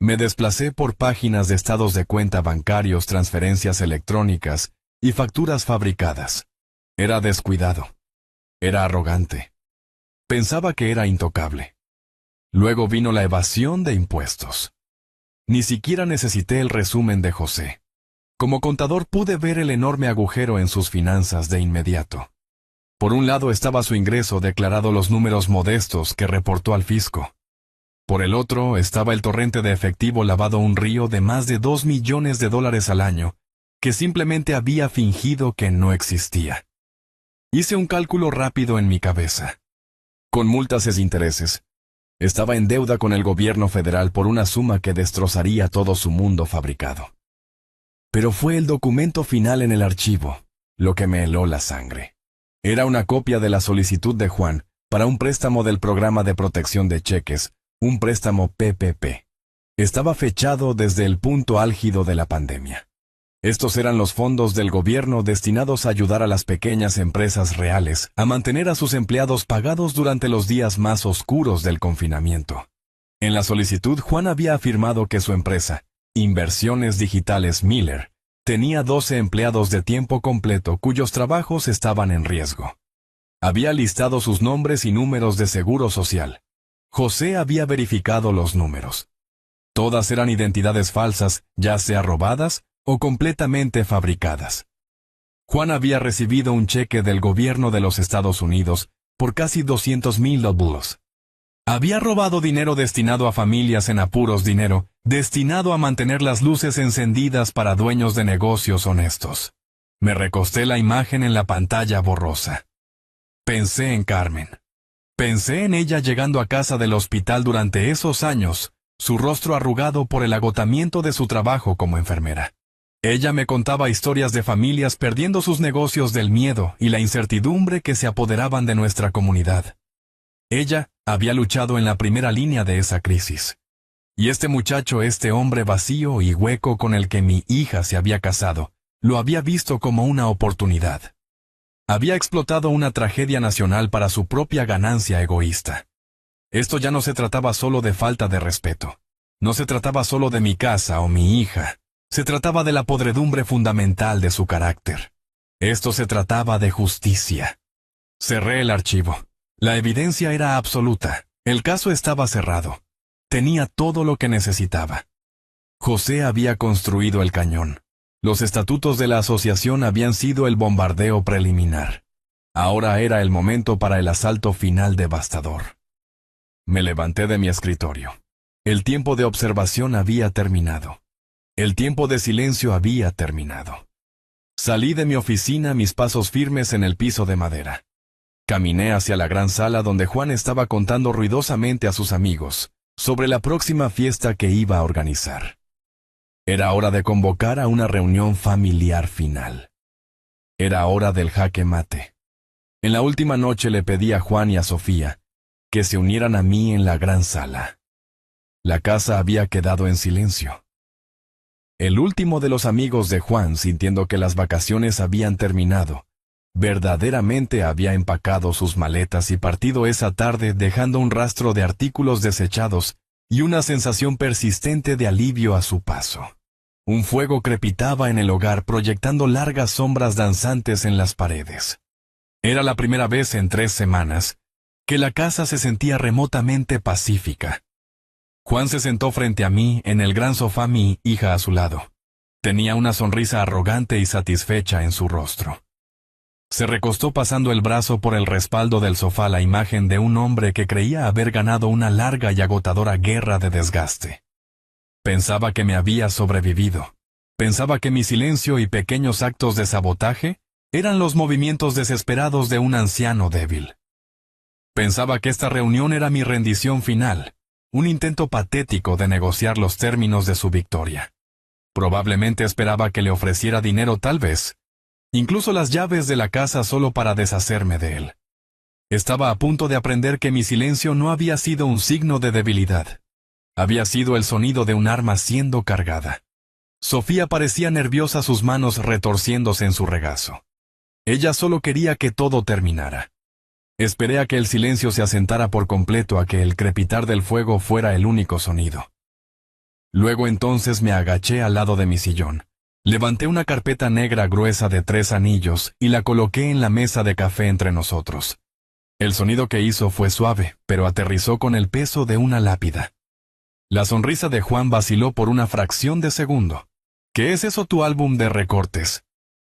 Speaker 1: Me desplacé por páginas de estados de cuenta bancarios, transferencias electrónicas y facturas fabricadas. Era descuidado. Era arrogante. Pensaba que era intocable. Luego vino la evasión de impuestos. Ni siquiera necesité el resumen de José. Como contador pude ver el enorme agujero en sus finanzas de inmediato. Por un lado estaba su ingreso declarado, los números modestos que reportó al fisco. Por el otro estaba el torrente de efectivo lavado, un río de más de $2 millones al año, que simplemente había fingido que no existía. Hice un cálculo rápido en mi cabeza. Con multas e intereses, estaba en deuda con el gobierno federal por una suma que destrozaría todo su mundo fabricado. Pero fue el documento final en el archivo lo que me heló la sangre. Era una copia de la solicitud de Juan para un préstamo del programa de protección de cheques, un préstamo PPP. Estaba fechado desde el punto álgido de la pandemia. Estos eran los fondos del gobierno destinados a ayudar a las pequeñas empresas reales a mantener a sus empleados pagados durante los días más oscuros del confinamiento. En la solicitud, Juan había afirmado que su empresa, Inversiones Digitales Miller, tenía 12 empleados de tiempo completo cuyos trabajos estaban en riesgo. Había listado sus nombres y números de seguro social. José había verificado los números. Todas eran identidades falsas, ya sea robadas o completamente fabricadas. Juan había recibido un cheque del gobierno de los Estados Unidos por casi $200,000. Había robado dinero destinado a familias en apuros, dinero destinado a mantener las luces encendidas para dueños de negocios honestos. Me recosté la imagen en la pantalla borrosa. Pensé en Carmen. Pensé en ella llegando a casa del hospital durante esos años, su rostro arrugado por el agotamiento de su trabajo como enfermera. Ella me contaba historias de familias perdiendo sus negocios del miedo y la incertidumbre que se apoderaban de nuestra comunidad. Ella había luchado en la primera línea de esa crisis. Y este muchacho, este hombre vacío y hueco con el que mi hija se había casado, lo había visto como una oportunidad. Había explotado una tragedia nacional para su propia ganancia egoísta. Esto ya no se trataba solo de falta de respeto. No se trataba solo de mi casa o mi hija. Se trataba de la podredumbre fundamental de su carácter. Esto se trataba de justicia. Cerré el archivo. La evidencia era absoluta. El caso estaba cerrado. Tenía todo lo que necesitaba. José había construido el cañón. Los estatutos de la asociación habían sido el bombardeo preliminar. Ahora era el momento para el asalto final devastador. Me levanté de mi escritorio. El tiempo de observación había terminado. El tiempo de silencio había terminado. Salí de mi oficina, mis pasos firmes en el piso de madera. Caminé hacia la gran sala donde Juan estaba contando ruidosamente a sus amigos sobre la próxima fiesta que iba a organizar. Era hora de convocar a una reunión familiar final. Era hora del jaque mate. En la última noche le pedí a Juan y a Sofía que se unieran a mí en la gran sala. La casa había quedado en silencio. El último de los amigos de Juan, sintiendo que las vacaciones habían terminado, verdaderamente había empacado sus maletas y partido esa tarde dejando un rastro de artículos desechados y una sensación persistente de alivio a su paso. Un fuego crepitaba en el hogar proyectando largas sombras danzantes en las paredes. Era la primera vez en 3 semanas que la casa se sentía remotamente pacífica. Juan se sentó frente a mí en el gran sofá, mi hija a su lado. Tenía una sonrisa arrogante y satisfecha en su rostro. Se recostó pasando el brazo por el respaldo del sofá, la imagen de un hombre que creía haber ganado una larga y agotadora guerra de desgaste. Pensaba que me había sobrevivido. Pensaba que mi silencio y pequeños actos de sabotaje eran los movimientos desesperados de un anciano débil. Pensaba que esta reunión era mi rendición final, un intento patético de negociar los términos de su victoria. Probablemente esperaba que le ofreciera dinero, tal vez, incluso las llaves de la casa, solo para deshacerme de él. Estaba a punto de aprender que mi silencio no había sido un signo de debilidad. Había sido el sonido de un arma siendo cargada. Sofía parecía nerviosa, sus manos retorciéndose en su regazo. Ella solo quería que todo terminara. Esperé a que el silencio se asentara por completo, a que el crepitar del fuego fuera el único sonido. Luego entonces me agaché al lado de mi sillón. Levanté una carpeta negra gruesa de 3 anillos y la coloqué en la mesa de café entre nosotros. El sonido que hizo fue suave, pero aterrizó con el peso de una lápida. La sonrisa de Juan vaciló por una fracción de segundo. ¿Qué es eso, tu álbum de recortes?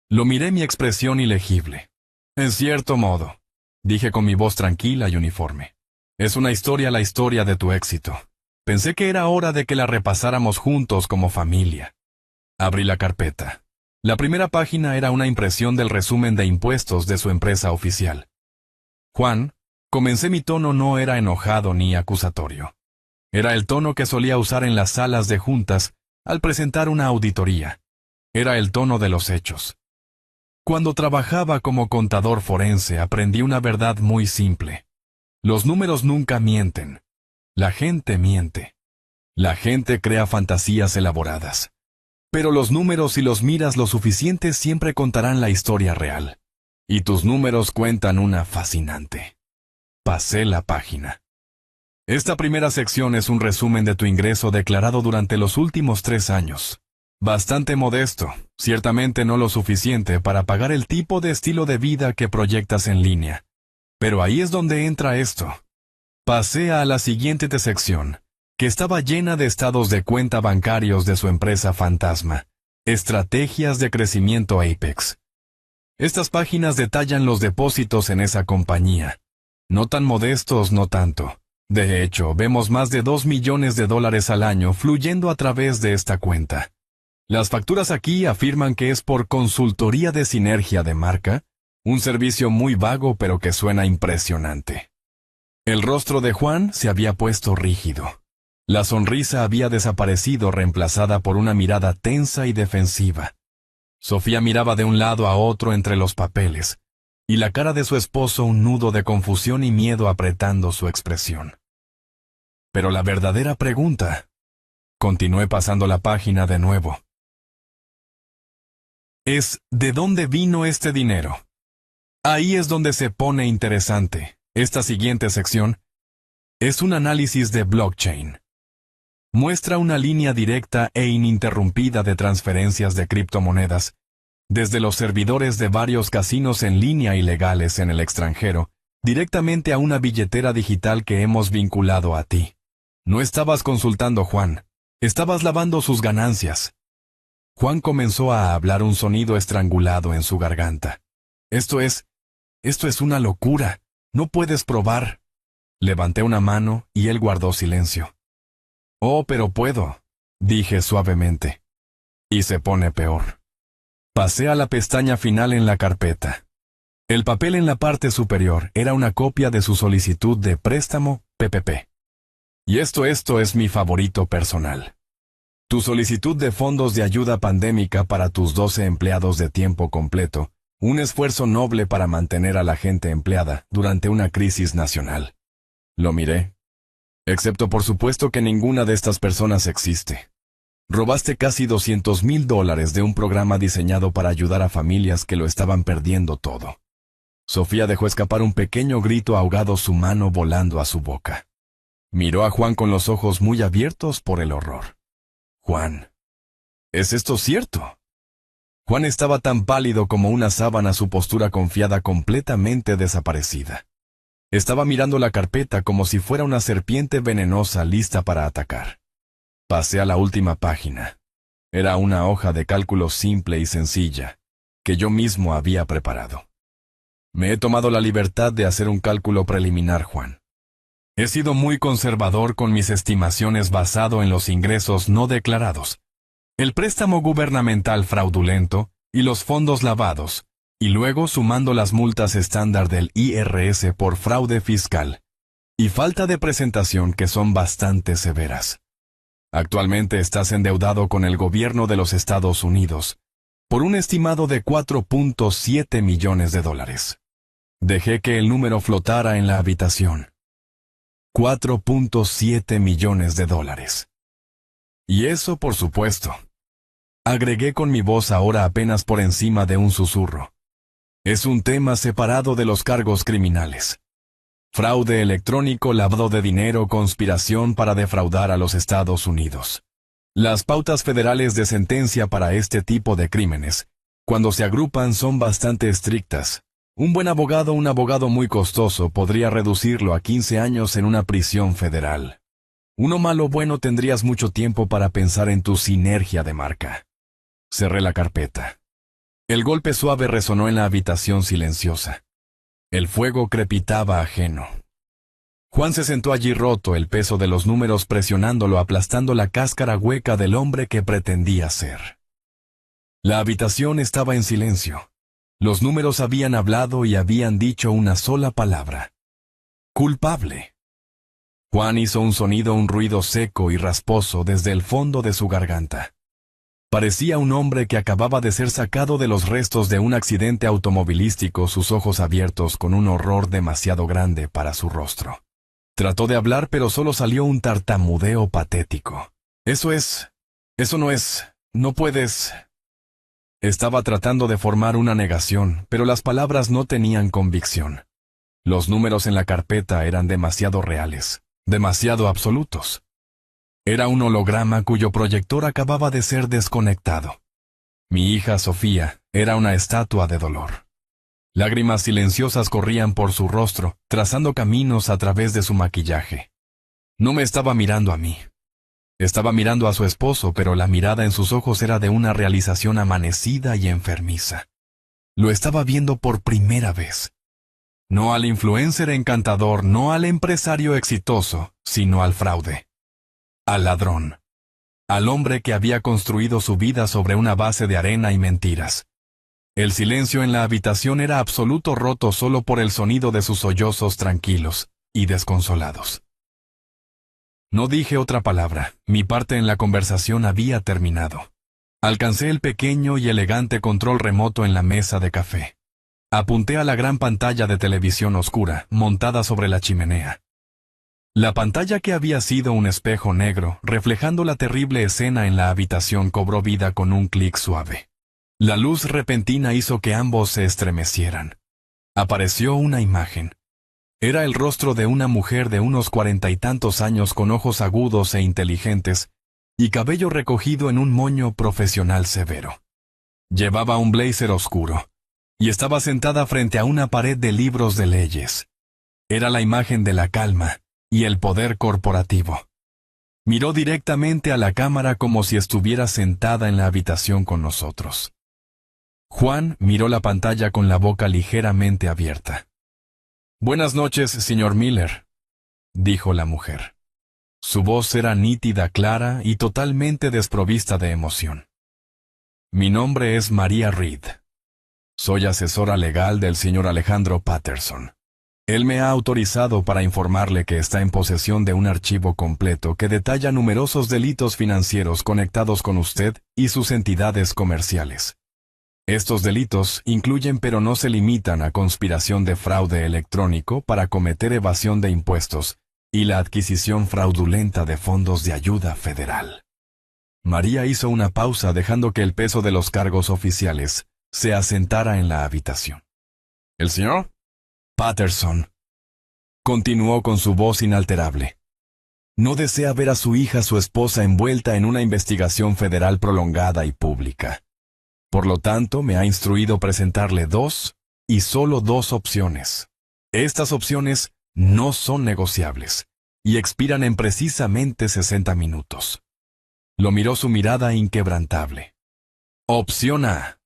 Speaker 1: Lo miré, mi expresión ilegible. En cierto modo, dije con mi voz tranquila y uniforme. Es una historia, la historia de tu éxito. Pensé que era hora de que la repasáramos juntos como familia. Abrí la carpeta. La primera página era una impresión del resumen de impuestos de su empresa oficial. Juan, comencé, mi tono no era enojado ni acusatorio. Era el tono que solía usar en las salas de juntas al presentar una auditoría. Era el tono de los hechos. Cuando trabajaba como contador forense aprendí una verdad muy simple. Los números nunca mienten. La gente miente. La gente crea fantasías elaboradas. Pero los números, si los miras lo suficiente, siempre contarán la historia real. Y tus números cuentan una fascinante. Pasé la página. Esta primera sección es un resumen de tu ingreso declarado durante los últimos 3 años. Bastante modesto, ciertamente no lo suficiente para pagar el tipo de estilo de vida que proyectas en línea. Pero ahí es donde entra esto. Pasé a la siguiente sección, que estaba llena de estados de cuenta bancarios de su empresa fantasma, estrategias de crecimiento Apex. Estas páginas detallan los depósitos en esa compañía. No tan modestos, no tanto. De hecho, vemos más de 2 millones de dólares al año fluyendo a través de esta cuenta. Las facturas aquí afirman que es por consultoría de sinergia de marca, un servicio muy vago pero que suena impresionante. El rostro de Juan se había puesto rígido. La sonrisa había desaparecido reemplazada por una mirada tensa y defensiva. Sofía miraba de un lado a otro entre los papeles, y la cara de su esposo un nudo de confusión y miedo apretando su expresión. Pero la verdadera pregunta... Continué pasando la página de nuevo. Es ¿de dónde vino este dinero? Ahí es donde se pone interesante. Esta siguiente sección es un análisis de blockchain. Muestra una línea directa e ininterrumpida de transferencias de criptomonedas, desde los servidores de varios casinos en línea ilegales en el extranjero, directamente a una billetera digital que hemos vinculado a ti. No estabas consultando Juan, estabas lavando sus ganancias. Juan comenzó a hablar un sonido estrangulado en su garganta. Esto es una locura. No puedes probar. Levanté una mano y él guardó silencio. Oh, pero puedo, dije suavemente. Y se pone peor. Pasé a la pestaña final en la carpeta. El papel en la parte superior era una copia de su solicitud de préstamo PPP. Y esto es mi favorito personal. Tu solicitud de fondos de ayuda pandémica para tus 12 empleados de tiempo completo, un esfuerzo noble para mantener a la gente empleada durante una crisis nacional. Lo miré. Excepto por supuesto que ninguna de estas personas existe. Robaste casi $200,000 de un programa diseñado para ayudar a familias que lo estaban perdiendo todo. Sofía dejó escapar un pequeño grito ahogado, su mano volando a su boca. Miró a Juan con los ojos muy abiertos por el horror. Juan, ¿es esto cierto? Juan estaba tan pálido como una sábana, su postura confiada completamente desaparecida. Estaba mirando la carpeta como si fuera una serpiente venenosa lista para atacar. Pasé a la última página. Era una hoja de cálculo simple y sencilla, que yo mismo había preparado. Me he tomado la libertad de hacer un cálculo preliminar, Juan. He sido muy conservador con mis estimaciones basado en los ingresos no declarados, el préstamo gubernamental fraudulento y los fondos lavados, y luego sumando las multas estándar del IRS por fraude fiscal y falta de presentación que son bastante severas. Actualmente estás endeudado con el gobierno de los Estados Unidos por un estimado de $4.7 millones. Dejé que el número flotara en la habitación. $4.7 millones. Y eso, por supuesto. Agregué con mi voz ahora apenas por encima de un susurro. Es un tema separado de los cargos criminales. Fraude electrónico, lavado de dinero, conspiración para defraudar a los Estados Unidos. Las pautas federales de sentencia para este tipo de crímenes, cuando se agrupan, son bastante estrictas. Un buen abogado, un abogado muy costoso, podría reducirlo a 15 años en una prisión federal. Uno malo bueno, tendrías mucho tiempo para pensar en tu sinergia de marca. Cerré la carpeta. El golpe suave resonó en la habitación silenciosa. El fuego crepitaba ajeno. Juan se sentó allí roto, el peso de los números presionándolo, aplastando la cáscara hueca del hombre que pretendía ser. La habitación estaba en silencio. Los números habían hablado y habían dicho una sola palabra. Culpable. Juan hizo un sonido, un ruido seco y rasposo desde el fondo de su garganta. Parecía un hombre que acababa de ser sacado de los restos de un accidente automovilístico, sus ojos abiertos con un horror demasiado grande para su rostro. Trató de hablar, pero solo salió un tartamudeo patético. No puedes... Estaba tratando de formar una negación, pero las palabras no tenían convicción. Los números en la carpeta eran demasiado reales, demasiado absolutos. Era un holograma cuyo proyector acababa de ser desconectado. Mi hija Sofía era una estatua de dolor. Lágrimas silenciosas corrían por su rostro, trazando caminos a través de su maquillaje. No me estaba mirando a mí. Estaba mirando a su esposo, pero la mirada en sus ojos era de una realización amanecida y enfermiza. Lo estaba viendo por primera vez. No al influencer encantador, no al empresario exitoso, sino al fraude. Al ladrón. Al hombre que había construido su vida sobre una base de arena y mentiras. El silencio en la habitación era absoluto, roto solo por el sonido de sus sollozos tranquilos y desconsolados. No dije otra palabra, mi parte en la conversación había terminado. Alcancé el pequeño y elegante control remoto en la mesa de café. Apunté a la gran pantalla de televisión oscura, montada sobre la chimenea. La pantalla, que había sido un espejo negro, reflejando la terrible escena en la habitación, cobró vida con un clic suave. La luz repentina hizo que ambos se estremecieran. Apareció una imagen. Era el rostro de una mujer de unos 40 y tantos años, con ojos agudos e inteligentes, y cabello recogido en un moño profesional severo. Llevaba un blazer oscuro, y estaba sentada frente a una pared de libros de leyes. Era la imagen de la calma y el poder corporativo. Miró directamente a la cámara como si estuviera sentada en la habitación con nosotros. Juan miró la pantalla con la boca ligeramente abierta. «Buenas noches, señor Miller», dijo la mujer. Su voz era nítida, clara y totalmente desprovista de emoción. «Mi nombre es María Reed. Soy asesora legal del señor Alejandro Patterson. Él me ha autorizado para informarle que está en posesión de un archivo completo que detalla numerosos delitos financieros conectados con usted y sus entidades comerciales. Estos delitos incluyen, pero no se limitan a, conspiración de fraude electrónico para cometer evasión de impuestos y la adquisición fraudulenta de fondos de ayuda federal». María hizo una pausa, dejando que el peso de los cargos oficiales se asentara en la habitación. «¿El señor Patterson?», continuó con su voz inalterable. «No desea ver a su hija, su esposa, envuelta en una investigación federal prolongada y pública. Por lo tanto, me ha instruido presentarle dos, y solo dos opciones. Estas opciones no son negociables, y expiran en precisamente 60 minutos. Lo miró su mirada inquebrantable. Opción A.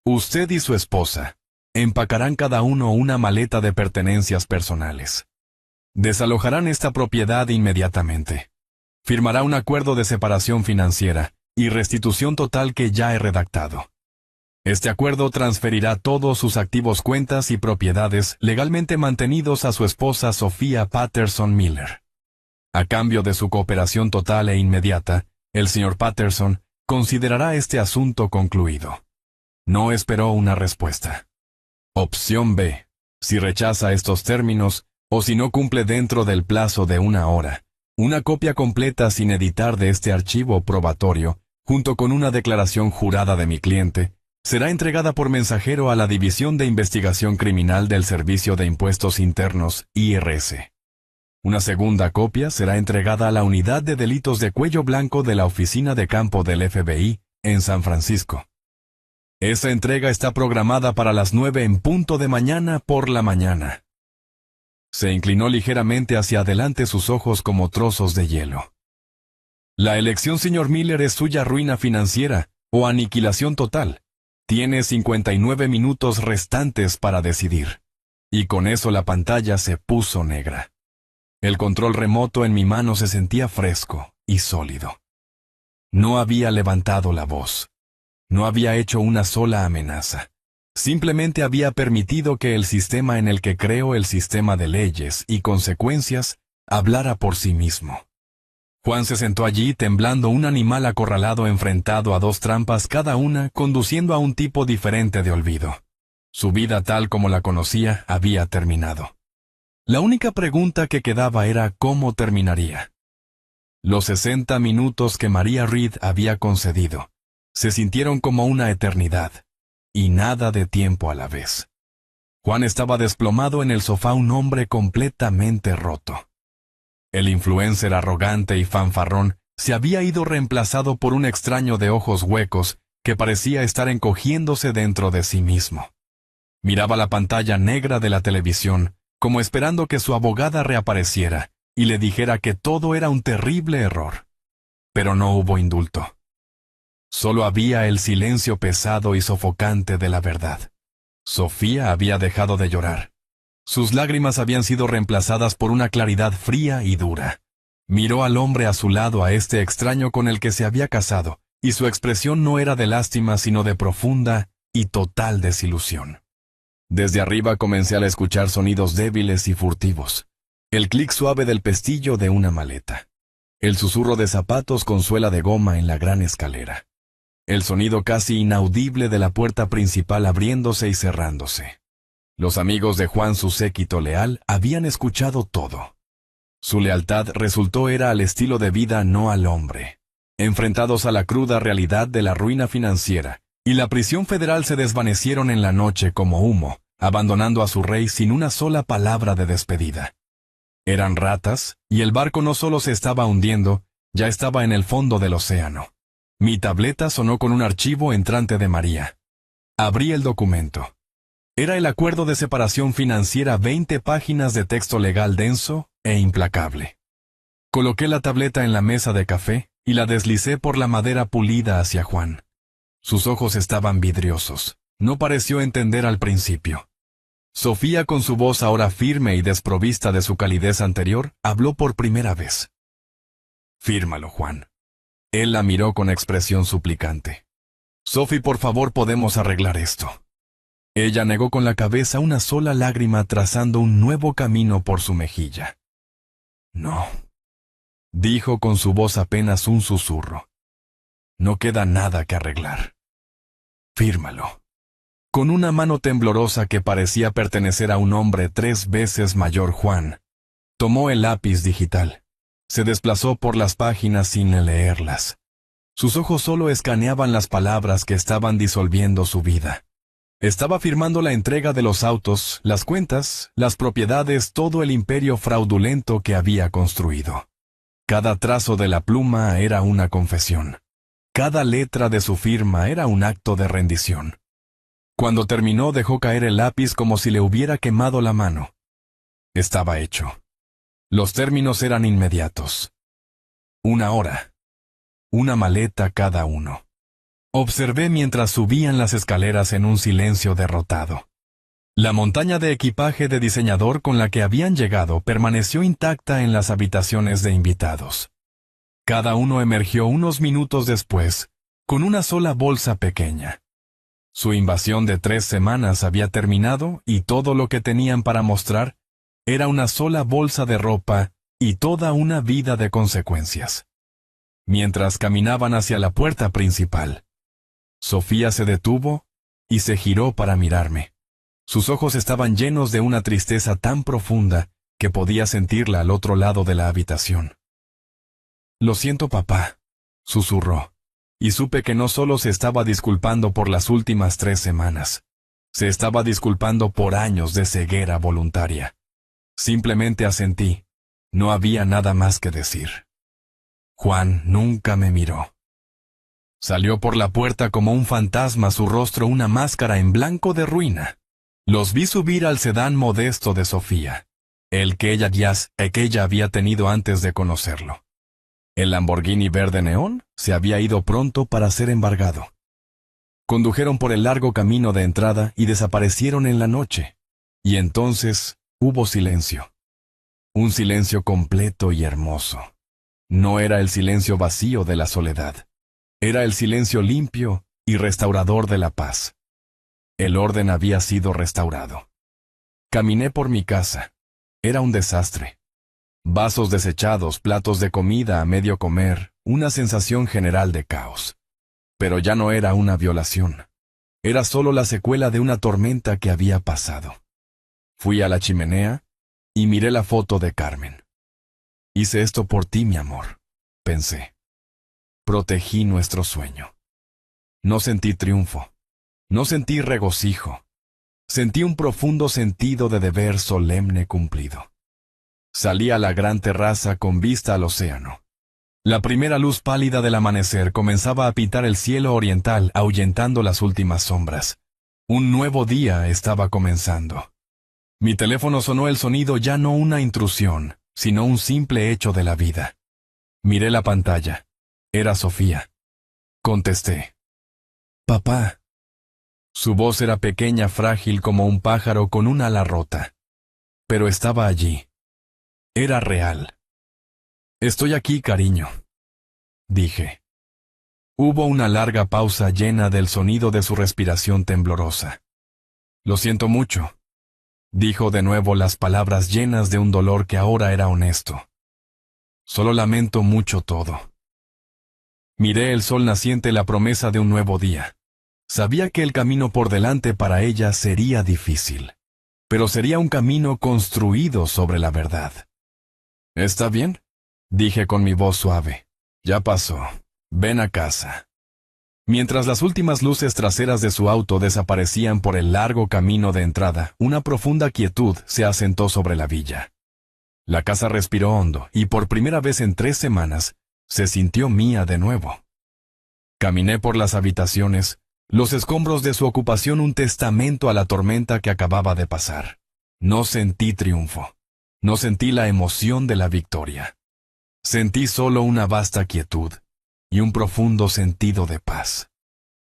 Speaker 1: Usted y su esposa empacarán cada uno una maleta de pertenencias personales. Desalojarán esta propiedad inmediatamente. Firmará un acuerdo de separación financiera y restitución total que ya he redactado. Este acuerdo transferirá todos sus activos, cuentas y propiedades legalmente mantenidos a su esposa Sofía Patterson Miller. A cambio de su cooperación total e inmediata, el señor Patterson considerará este asunto concluido. No esperó una respuesta. Opción B. Si rechaza estos términos, o si no cumple dentro del plazo de 1 hora, una copia completa sin editar de este archivo probatorio, junto con una declaración jurada de mi cliente, será entregada por mensajero a la División de Investigación Criminal del Servicio de Impuestos Internos, IRS. Una segunda copia será entregada a la Unidad de Delitos de Cuello Blanco de la Oficina de Campo del FBI, en San Francisco. Esa entrega está programada para las 9 en punto de mañana por la mañana». Se inclinó ligeramente hacia adelante, sus ojos como trozos de hielo. «La elección, señor Miller, es suya: ruina financiera o aniquilación total. Tiene 59 minutos restantes para decidir». Y con eso la pantalla se puso negra. El control remoto en mi mano se sentía fresco y sólido. No había levantado la voz. No había hecho una sola amenaza. Simplemente había permitido que el sistema en el que creo, el sistema de leyes y consecuencias, hablara por sí mismo. Juan se sentó allí temblando, un animal acorralado, enfrentado a dos trampas, cada una conduciendo a un tipo diferente de olvido. Su vida, tal como la conocía, había terminado. La única pregunta que quedaba era cómo terminaría. Los 60 minutos que María Reed había concedido se sintieron como una eternidad, y nada de tiempo a la vez. Juan estaba desplomado en el sofá, un hombre completamente roto. El influencer arrogante y fanfarrón se había ido, reemplazado por un extraño de ojos huecos que parecía estar encogiéndose dentro de sí mismo. Miraba la pantalla negra de la televisión, como esperando que su abogada reapareciera y le dijera que todo era un terrible error. Pero no hubo indulto. Solo había el silencio pesado y sofocante de la verdad. Sofía había dejado de llorar, Sus lágrimas habían sido reemplazadas por una claridad fría y dura. Miró al hombre a su lado, a este extraño con el que se había casado, y su expresión no era de lástima sino de profunda y total desilusión. Desde arriba comencé a escuchar sonidos débiles y furtivos. El clic suave del pestillo de una maleta. El susurro de zapatos con suela de goma en la gran escalera. El sonido casi inaudible de la puerta principal abriéndose y cerrándose. Los amigos de Juan, su séquito leal, habían escuchado todo. Su lealtad resultó era al estilo de vida, no al hombre. Enfrentados a la cruda realidad de la ruina financiera y la prisión federal, se desvanecieron en la noche como humo, abandonando a su rey sin una sola palabra de despedida. Eran ratas, y el barco no solo se estaba hundiendo, ya estaba en el fondo del océano. Mi tableta sonó con un archivo entrante de María. Abrí el documento. Era el acuerdo de separación financiera, 20 páginas de texto legal denso e implacable. Coloqué la tableta en la mesa de café y la deslicé por la madera pulida hacia Juan. Sus ojos estaban vidriosos. No pareció entender al principio. Sofía, con su voz ahora firme y desprovista de su calidez anterior, habló por primera vez. «Fírmalo, Juan». Él la miró con expresión suplicante. «Sophie, por favor, podemos arreglar esto». Ella negó con la cabeza, una sola lágrima trazando un nuevo camino por su mejilla. «No», dijo con su voz apenas un susurro. «No queda nada que arreglar. Fírmalo». Con una mano temblorosa que parecía pertenecer a un hombre 3 veces mayor, Juan tomó el lápiz digital. Se desplazó por las páginas sin leerlas. Sus ojos solo escaneaban las palabras que estaban disolviendo su vida. Estaba firmando la entrega de los autos, las cuentas, las propiedades, todo el imperio fraudulento que había construido. Cada trazo de la pluma era una confesión. Cada letra de su firma era un acto de rendición. Cuando terminó, dejó caer el lápiz como si le hubiera quemado la mano. Estaba hecho. Los términos eran inmediatos. 1 hora. Una maleta cada uno. Observé mientras subían las escaleras en un silencio derrotado. La montaña de equipaje de diseñador con la que habían llegado permaneció intacta en las habitaciones de invitados. Cada uno emergió unos minutos después, con una sola bolsa pequeña. Su invasión de 3 semanas había terminado y todo lo que tenían para mostrar era una sola bolsa de ropa y toda una vida de consecuencias. Mientras caminaban hacia la puerta principal, Sofía se detuvo y se giró para mirarme. Sus ojos estaban llenos de una tristeza tan profunda que podía sentirla al otro lado de la habitación. «Lo siento, papá», susurró. Y supe que no solo se estaba disculpando por las últimas 3 semanas. Se estaba disculpando por años de ceguera voluntaria. Simplemente asentí. No había nada más que decir. Juan nunca me miró. Salió por la puerta como un fantasma, su rostro una máscara en blanco de ruina. Los vi subir al sedán modesto de Sofía, el que ella había tenido antes de conocerlo. El Lamborghini verde neón se había ido pronto para ser embargado. Condujeron por el largo camino de entrada y desaparecieron en la noche. Y entonces hubo silencio. Un silencio completo y hermoso. No era el silencio vacío de la soledad. Era el silencio limpio y restaurador de la paz. El orden había sido restaurado. Caminé por mi casa. Era un desastre. Vasos desechados, platos de comida a medio comer, una sensación general de caos. Pero ya no era una violación. Era solo la secuela de una tormenta que había pasado. Fui a la chimenea y miré la foto de Carmen. Hice esto por ti, mi amor, pensé. Protegí nuestro sueño. No sentí triunfo. No sentí regocijo. Sentí un profundo sentido de deber solemne cumplido. Salí a la gran terraza con vista al océano. La primera luz pálida del amanecer comenzaba a pintar el cielo oriental, ahuyentando las últimas sombras. Un nuevo día estaba comenzando. Mi teléfono sonó, el sonido ya no una intrusión, sino un simple hecho de la vida. Miré la pantalla. Era Sofía. Contesté. «Papá». Su voz era pequeña, frágil como un pájaro con un ala rota. pero estaba allí. Era real. Estoy aquí, cariño, dije. Hubo una larga pausa llena del sonido de su respiración temblorosa. Lo siento mucho, dijo de nuevo las palabras llenas de un dolor que ahora era honesto. Solo lamento mucho todo. Miré el sol naciente, la promesa de un nuevo día. Sabía que el camino por delante para ella sería difícil, pero sería un camino construido sobre la verdad. ¿Está bien?, dije con mi voz suave. Ya pasó. Ven a casa. Mientras las últimas luces traseras de su auto desaparecían por el largo camino de entrada, una profunda quietud se asentó sobre la villa. La casa respiró hondo y por primera vez en 3 semanas se sintió mía de nuevo. Caminé por las habitaciones, los escombros de su ocupación un testamento a la tormenta que acababa de pasar. No sentí triunfo. No sentí la emoción de la victoria. Sentí solo una vasta quietud y un profundo sentido de paz.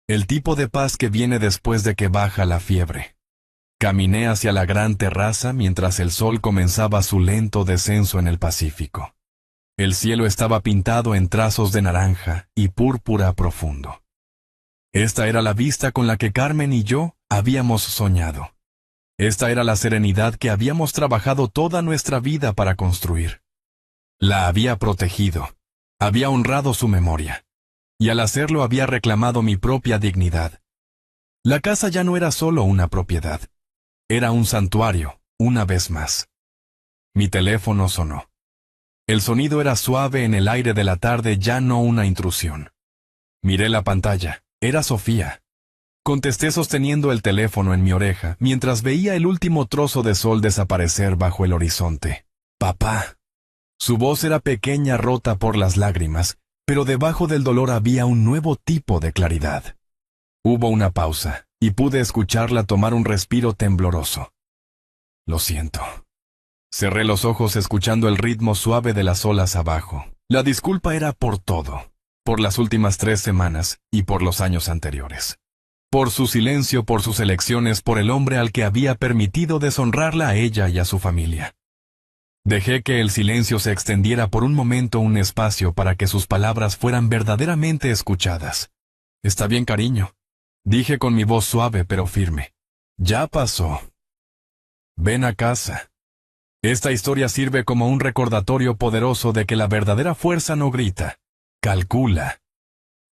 Speaker 1: El tipo de paz que viene después de que baja la fiebre. Caminé hacia la gran terraza mientras el sol comenzaba su lento descenso en el Pacífico. El cielo estaba pintado en trazos de naranja y púrpura profundo. Esta era la vista con la que Carmen y yo habíamos soñado. Esta era la serenidad que habíamos trabajado toda nuestra vida para construir. La había protegido, había honrado su memoria, y al hacerlo había reclamado mi propia dignidad. La casa ya no era solo una propiedad, era un santuario, una vez más. Mi teléfono sonó. El sonido era suave en el aire de la tarde, ya no una intrusión. Miré la pantalla, era Sofía. Contesté sosteniendo el teléfono en mi oreja, mientras veía el último trozo de sol desaparecer bajo el horizonte. Papá. Su voz era pequeña, rota por las lágrimas, pero debajo del dolor había un nuevo tipo de claridad. Hubo una pausa, y pude escucharla tomar un respiro tembloroso. Lo siento. Cerré los ojos escuchando el ritmo suave de las olas abajo. La disculpa era por todo, por las últimas 3 semanas y por los años anteriores. Por su silencio, por sus elecciones, por el hombre al que había permitido deshonrarla a ella y a su familia. Dejé que el silencio se extendiera por un momento, un espacio para que sus palabras fueran verdaderamente escuchadas. Está bien, cariño, dije con mi voz suave pero firme. Ya pasó. Ven a casa. Esta historia sirve como un recordatorio poderoso de que la verdadera fuerza no grita, calcula.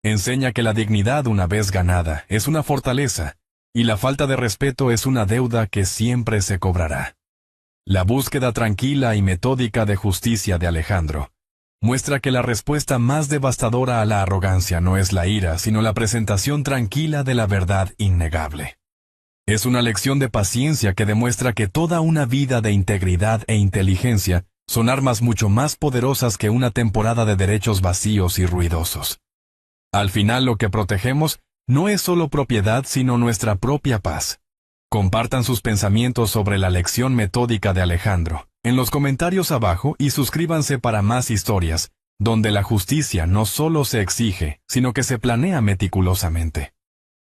Speaker 1: Enseña que la dignidad una vez ganada es una fortaleza, y la falta de respeto es una deuda que siempre se cobrará. La búsqueda tranquila y metódica de justicia de Alejandro muestra que la respuesta más devastadora a la arrogancia no es la ira, sino la presentación tranquila de la verdad innegable. Es una lección de paciencia que demuestra que toda una vida de integridad e inteligencia son armas mucho más poderosas que una temporada de derechos vacíos y ruidosos. Al final lo que protegemos no es solo propiedad, sino nuestra propia paz. Compartan sus pensamientos sobre la lección metódica de Alejandro en los comentarios abajo y suscríbanse para más historias, donde la justicia no solo se exige, sino que se planea meticulosamente.